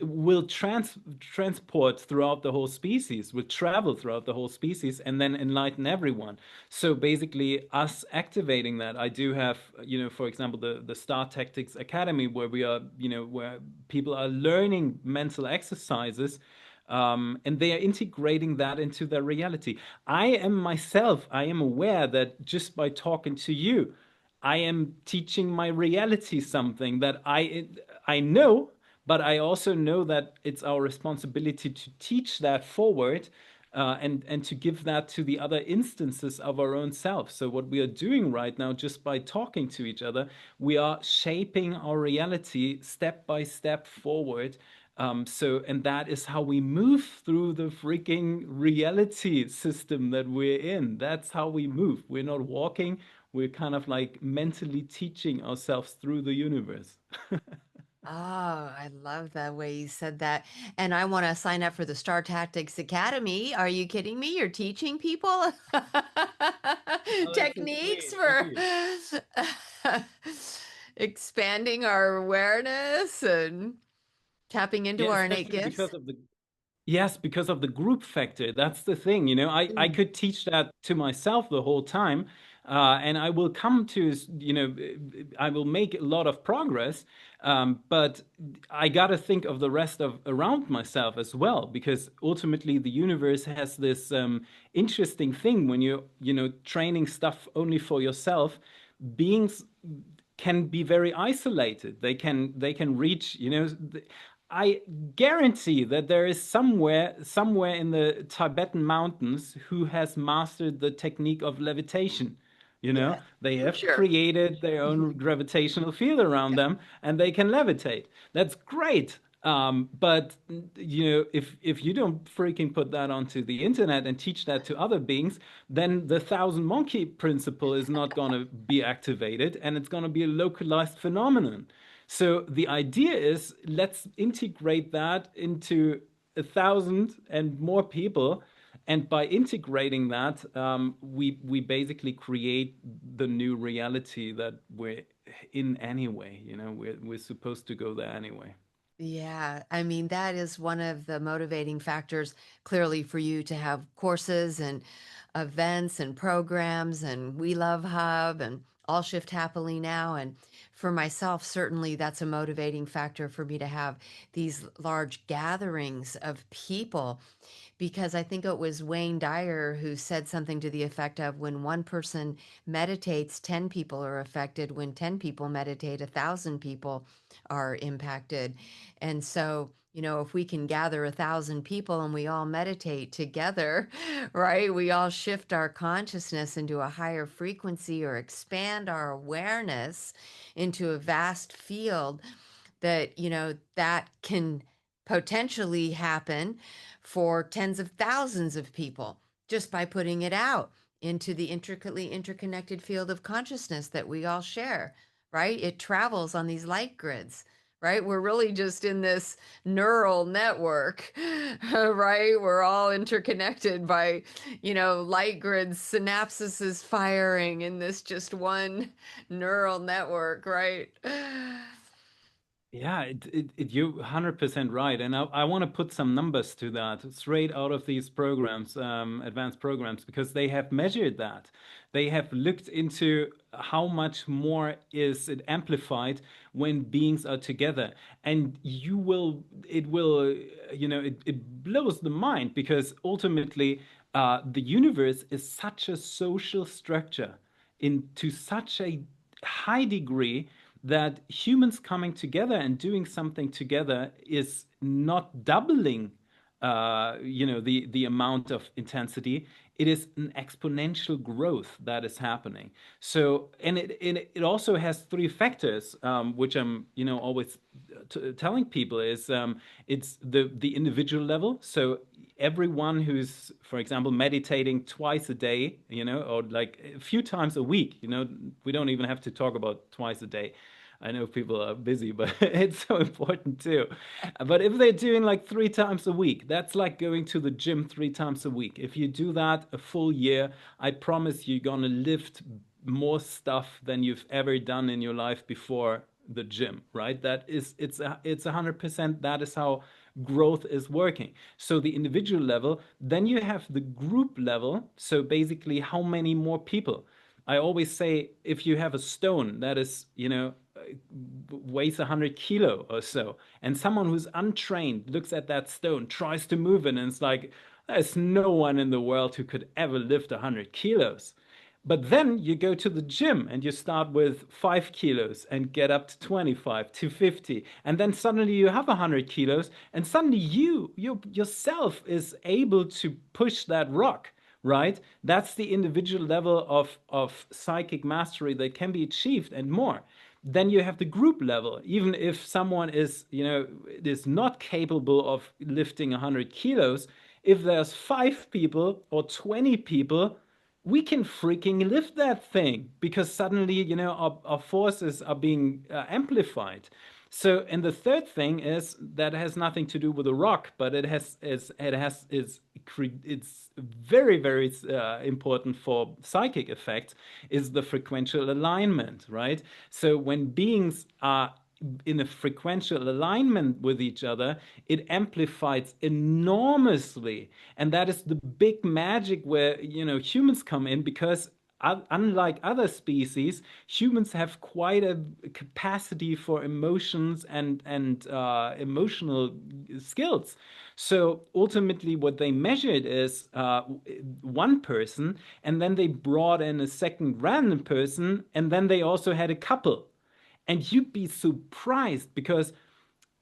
will transport throughout the whole species, will travel throughout the whole species, and then enlighten everyone. So basically, us activating that, I do have, for example, the Star Tactics Academy, where we are, where people are learning mental exercises, and they are integrating that into their reality. I am aware that just by talking to you, I am teaching my reality something that I know, but I also know that it's our responsibility to teach that forward, and to give that to the other instances of our own self. So what we are doing right now, just by talking to each other, we are shaping our reality step by step forward. And that is how we move through the freaking reality system that we're in. That's how we move. We're not walking, we're kind of like mentally teaching ourselves through the universe. Oh, I love the way you said that. And I want to sign up for the Star Tactics Academy. Are you kidding me? You're teaching people Oh, that's so techniques sweet. Thank for you. expanding our awareness and tapping into Yeah, our innate especially gifts. because of the Yes, because of the group factor. That's the thing. I Mm. could teach that to myself the whole time, and I will come to, I will make a lot of progress, but I got to think of the rest of around myself as well, because ultimately the universe has this interesting thing when training stuff only for yourself. Beings can be very isolated. They can reach, I guarantee that there is somewhere in the Tibetan mountains who has mastered the technique of levitation. Yeah, They for have sure. created their own gravitational field around Yeah. them, and they can levitate. That's great. But if you don't freaking put that onto the internet and teach that to other beings, then the thousand monkey principle is not going to be activated, and it's going to be a localized phenomenon. So the idea is, let's integrate that into 1,000 and more people, And by integrating that, we basically create the new reality that we're in anyway. We're supposed to go there anyway. Yeah, I mean, that is one of the motivating factors clearly for you to have courses and events and programs and We Love Hub and All Shift Happily Now. And for myself, certainly that's a motivating factor for me to have these large gatherings of people, because I think it was Wayne Dyer who said something to the effect of, when one person meditates, 10 people are affected. When 10 people meditate, 1,000 people are impacted. And so, if we can gather 1,000 people and we all meditate together, right? We all shift our consciousness into a higher frequency or expand our awareness into a vast field, that, that can potentially happen for tens of thousands of people just by putting it out into the intricately interconnected field of consciousness that we all share, right? It travels on these light grids, right? We're really just in this neural network, right? We're all interconnected by, light grids, synapses is firing in this just one neural network, right? Yeah, you're 100% right. And I want to put some numbers to that straight out of these programs, advanced programs, because they have measured that. They have looked into how much more is it amplified when beings are together. And it blows the mind, because ultimately, the universe is such a social structure into such a high degree that humans coming together and doing something together is not doubling, the amount of intensity. It is an exponential growth that is happening. So, and it also has three factors, which I'm, always telling people is, it's the individual level. So everyone who's, for example, meditating twice a day, or like a few times a week, we don't even have to talk about twice a day. I know people are busy, but it's so important too. But if they're doing like 3 times a week, that's like going to the gym 3 times a week. If you do that a full year, I promise you're gonna lift more stuff than you've ever done in your life before the gym, right? It's 100%. That is how growth is working. So the individual level, then you have the group level. So basically, how many more people? I always say, if you have a stone that is, weighs 100 kilo or so, and someone who's untrained looks at that stone, tries to move it, and it's like, there's no one in the world who could ever lift 100 kilos. But then you go to the gym and you start with 5 kilos and get up to 25 to 50. And then suddenly you have 100 kilos, and suddenly you yourself is able to push that rock, right? That's the individual level of psychic mastery that can be achieved and more. Then you have the group level. Even if someone is not capable of lifting 100 kilos, if there's 5 people or 20 people, we can freaking lift that thing, because suddenly, our forces are being amplified. So, and the third thing is that has nothing to do with the rock, but it's very, very important for psychic effects, is the frequential alignment, right? So when beings are in a frequential alignment with each other, it amplifies enormously. And that is the big magic where, humans come in, because unlike other species, humans have quite a capacity for emotions and emotional skills. So ultimately, what they measured is one person, and then they brought in a second random person, and then they also had a couple. And you'd be surprised, because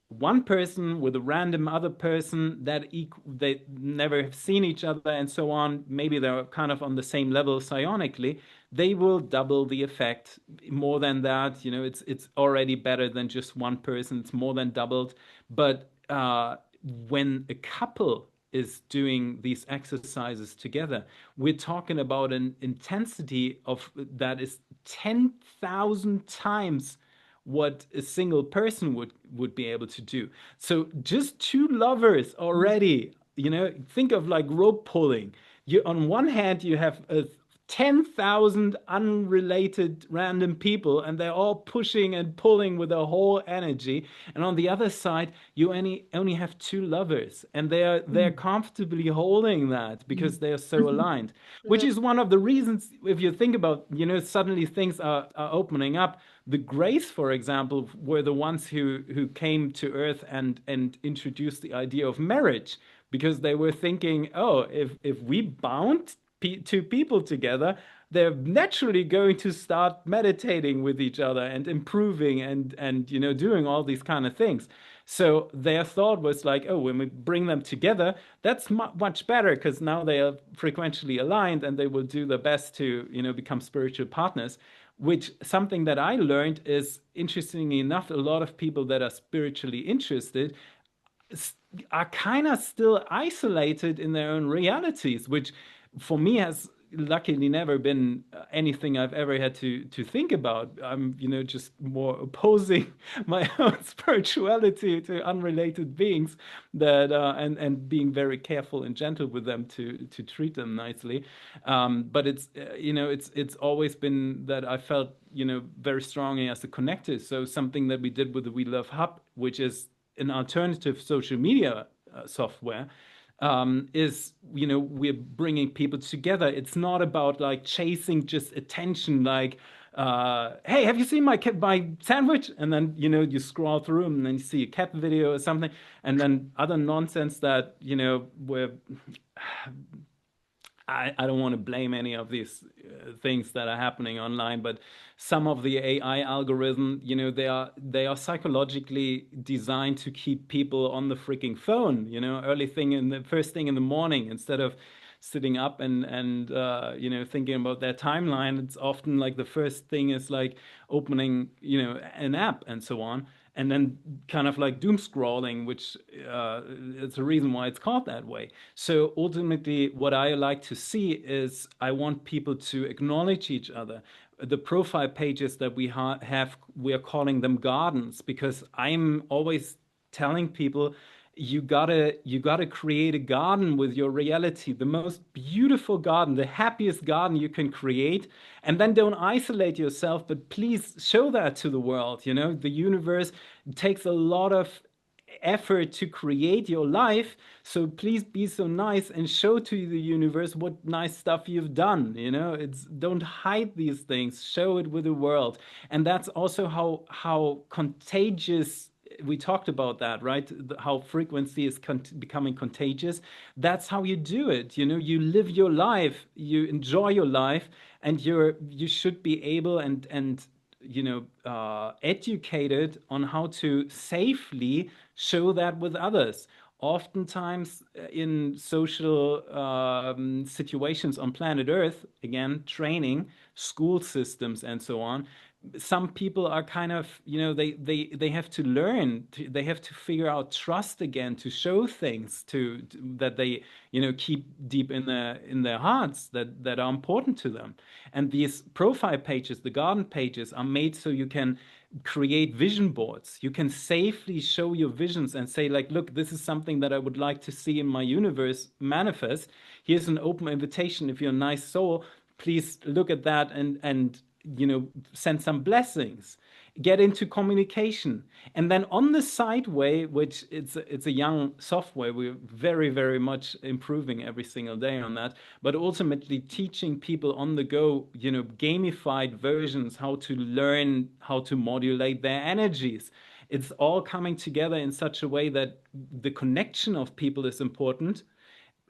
one person with a random other person they never have seen each other and so on, maybe they're kind of on the same level psionically, they will double the effect. More than that, it's already better than just one person. It's more than doubled. But when a couple is doing these exercises together, we're talking about an intensity of that is 10,000 times what a single person would be able to do. So just two lovers already think of like rope pulling. You on one hand you have 10,000 unrelated random people, and they're all pushing and pulling with their whole energy. And on the other side, you only have two lovers, and they're Mm, comfortably holding that because mm, they're so aligned. Which mm, is one of the reasons, if you think about, suddenly things are opening up. The Grays, for example, were the ones who came to Earth and introduced the idea of marriage because they were thinking, oh, if we bound two people together, they're naturally going to start meditating with each other and improving and doing all these kind of things. So their thought was like, oh, when we bring them together, that's much better because now they are frequentially aligned and they will do their best to become spiritual partners. Which something that I learned is, interestingly enough, a lot of people that are spiritually interested are kind of still isolated in their own realities, which for me has luckily never been anything I've ever had to think about. I'm, just more opposing my own spirituality to unrelated beings that and being very careful and gentle with them to treat them nicely. But it's always been that I felt very strongly as a connector. So something that we did with the We Love Hub, which is an alternative social media software, is we're bringing people together. It's not about like chasing just attention, like hey, have you seen my sandwich? And then you scroll through and then you see a cat video or something, and then other nonsense that where I don't want to blame any of these things that are happening online, but some of the AI algorithm, they are psychologically designed to keep people on the freaking phone, first thing in the morning, instead of sitting up and thinking about their timeline. It's often like the first thing is like opening an app and so on, and then kind of like doom scrolling, which it's a reason why it's called that way. So ultimately, what I like to see is I want people to acknowledge each other. The profile pages that we have, we are calling them gardens because I'm always telling people you gotta create a garden with your reality, the most beautiful garden, the happiest garden you can create, and then don't isolate yourself, but please show that to the world. The universe takes a lot of effort to create your life, so please be so nice and show to the universe what nice stuff you've done. It's, don't hide these things, show it with the world. And that's also how contagious, we talked about that, right? How frequency is becoming contagious. That's how you do it. You live your life, you enjoy your life, and you should be able and educated on how to safely show that with others. Oftentimes, in social situations on planet Earth, again, training, school systems, and so on, some people are kind of, they have to learn, they have to figure out trust again, to show things that they keep deep in their hearts, that are important to them. And these profile pages, the garden pages, are made so you can create vision boards. You can safely show your visions and say, like, look, this is something that I would like to see in my universe manifest. Here's an open invitation. If you're a nice soul, please look at that and send some blessings, get into communication. And then on the side way, which it's a young software, we're very, very much improving every single day on that, but ultimately teaching people on the go, gamified versions, how to learn how to modulate their energies. It's all coming together in such a way that the connection of people is important,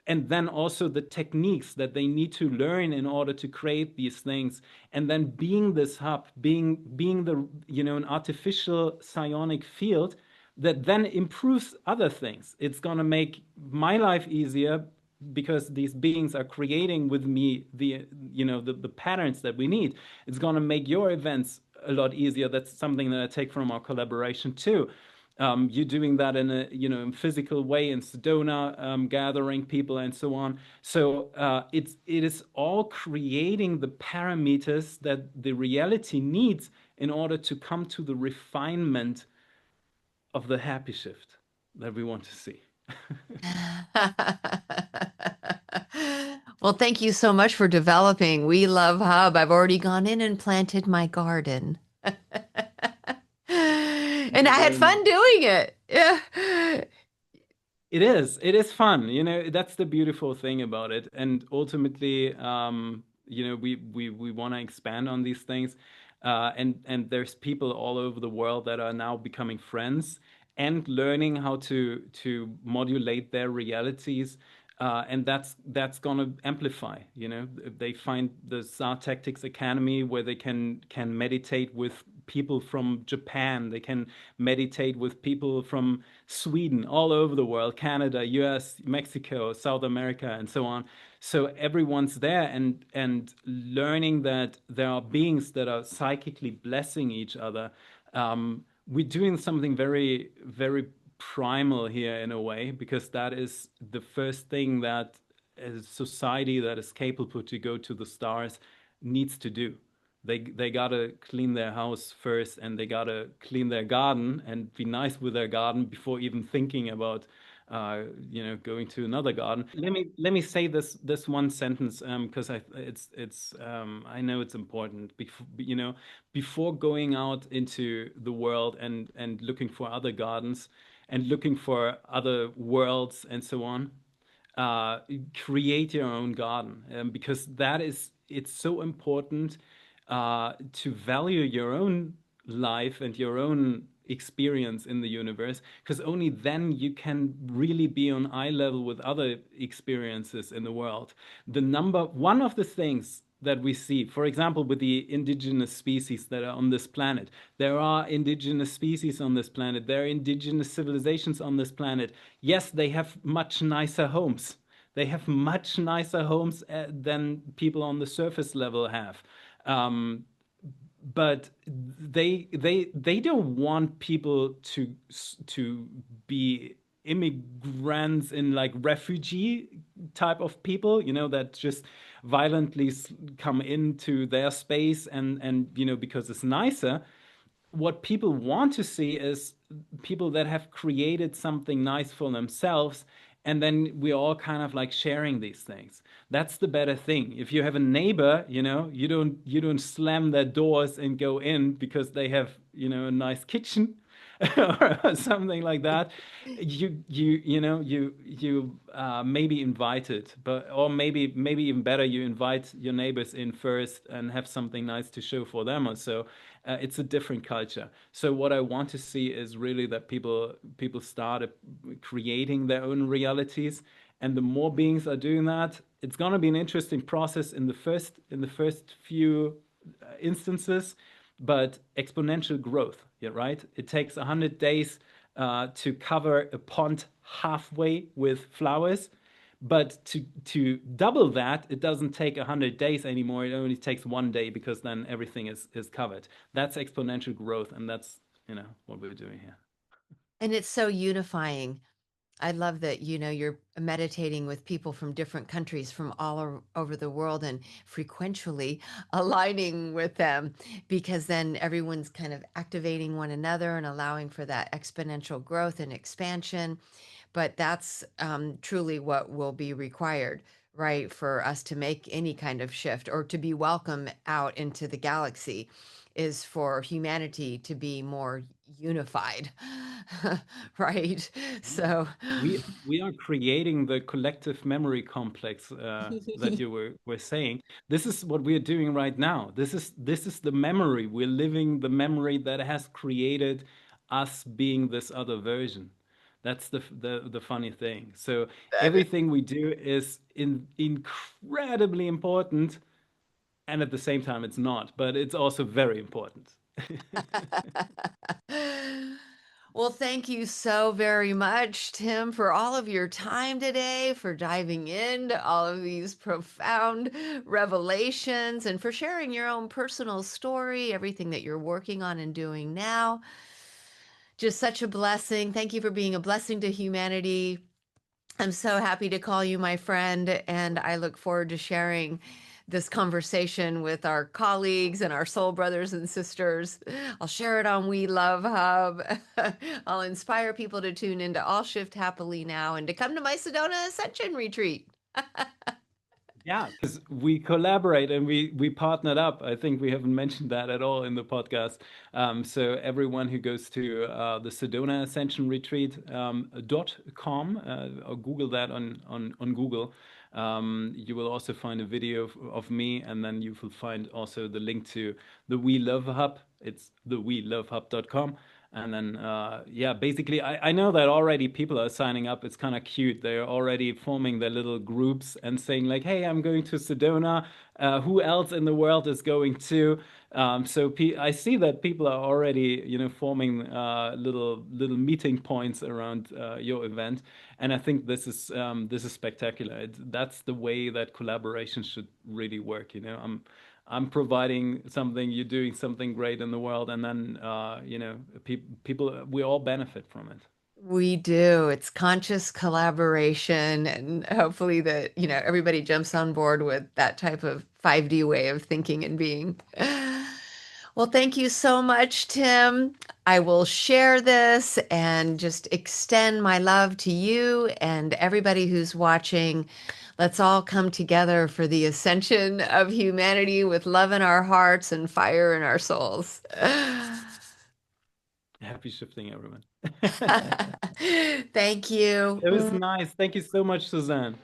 and then also the techniques that they need to learn in order to create these things. And then being this hub, being the an artificial psionic field that then improves other things. It's going to make my life easier because these beings are creating with me the patterns that we need. It's going to make your events a lot easier. That's something that I take from our collaboration too. You're doing that in a physical way in Sedona, gathering people and so on. So it is all creating the parameters that the reality needs in order to come to the refinement of the happy shift that we want to see. Well, thank you so much for developing We Love Hub. I've already gone in and planted my garden. Thank And you I had very much. fun doing it. Yeah. It is. It is fun. That's the beautiful thing about it. And ultimately, we want to expand on these things. And there's people all over the world that are now becoming friends and learning how to modulate their realities. And that's gonna amplify. They find the SAR Tactics Academy where they can meditate with people from Japan. They can meditate with people from Sweden, all over the world, Canada, US, Mexico, South America, and so on. So everyone's there and learning that there are beings that are psychically blessing each other. We're doing something very, very primal here in a way, because that is the first thing that a society that is capable to go to the stars needs to do. They gotta clean their house first, and they gotta clean their garden and be nice with their garden before even thinking about going to another garden. Let me say this one sentence, because I know it's important. Before going out into the world and looking for other gardens and looking for other worlds and so on, uh, create your own garden, because it's so important to value your own life and your own experience in the universe, because only then you can really be on eye level with other experiences in the world. One of the things that we see, for example, with the indigenous species that are on this planet, there are indigenous species on this planet, there are indigenous civilizations on this planet. Yes, they have much nicer homes. They have much nicer homes than people on the surface level have. Um, but they don't want people to be immigrants in like refugee type of people, that just violently come into their space and because it's nicer. What people want to see is people that have created something nice for themselves, and then we're all kind of like sharing these things. That's the better thing. If you have a neighbor, you don't slam their doors and go in because they have a nice kitchen or something like that. You maybe invite it, but or maybe even better, you invite your neighbors in first and have something nice to show for them. Also, it's a different culture. So what I want to see is really that people start creating their own realities, and the more beings are doing that, it's going to be an interesting process in the first few instances, but exponential growth. Yeah, right. It takes 100 days to cover a pond halfway with flowers. But to double that, it doesn't take 100 days anymore. It only takes one day, because then everything is covered. That's exponential growth, and that's what we're doing here. And it's so unifying. I love that, you're meditating with people from different countries from over the world and frequently aligning with them, because then everyone's kind of activating one another and allowing for that exponential growth and expansion. But that's truly what will be required, right, for us to make any kind of shift or to be welcome out into the galaxy, is for humanity to be more unified, right? So, We are creating the collective memory complex that you were saying. This is what we're doing right now. This is the memory. We're living the memory that has created us being this other version. That's the funny thing. So that is. everything we do is incredibly important, and at the same time, it's not. But it's also very important. Well, thank you so very much, Tim, for all of your time today, for diving into all of these profound revelations, and for sharing your own personal story, everything that you're working on and doing now. Just such a blessing. Thank you for being a blessing to humanity. I'm so happy to call you my friend, and I look forward to sharing this conversation with our colleagues and our soul brothers and sisters. I'll share it on We Love Hub. I'll inspire people to tune into All Shift Happily Now and to come to my Sedona Ascension retreat. Yeah, because we collaborate and we partnered up. I think we haven't mentioned that at all in the podcast. So everyone who goes to the Sedona Ascension Retreat .com, or Google that on Google, you will also find a video of me, and then you will find also the link to the We Love Hub. It's the welovehub.com. And then, yeah, basically, I know that already people are signing up. It's kind of cute. They're already forming their little groups and saying like, "Hey, I'm going to Sedona. Who else in the world is going to?" So I see that people are already, forming little meeting points around your event, and I think this is spectacular. That's the way that collaboration should really work. I'm providing something, you're doing something great in the world, and then people, we all benefit from it. We do. It's conscious collaboration, and hopefully that, everybody jumps on board with that type of 5D way of thinking and being. Well, thank you so much, Tim. I will share this and just extend my love to you and everybody who's watching. Let's all come together for the ascension of humanity with love in our hearts and fire in our souls. Happy shifting, everyone. Thank you. It was nice. Thank you so much, Suzanne.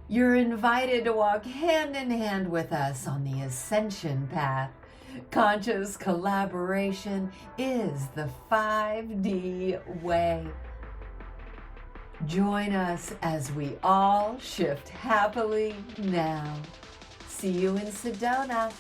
You're invited to walk hand in hand with us on the ascension path. Conscious collaboration is the 5D way. Join us as we all shift happily now. See you in Sedona.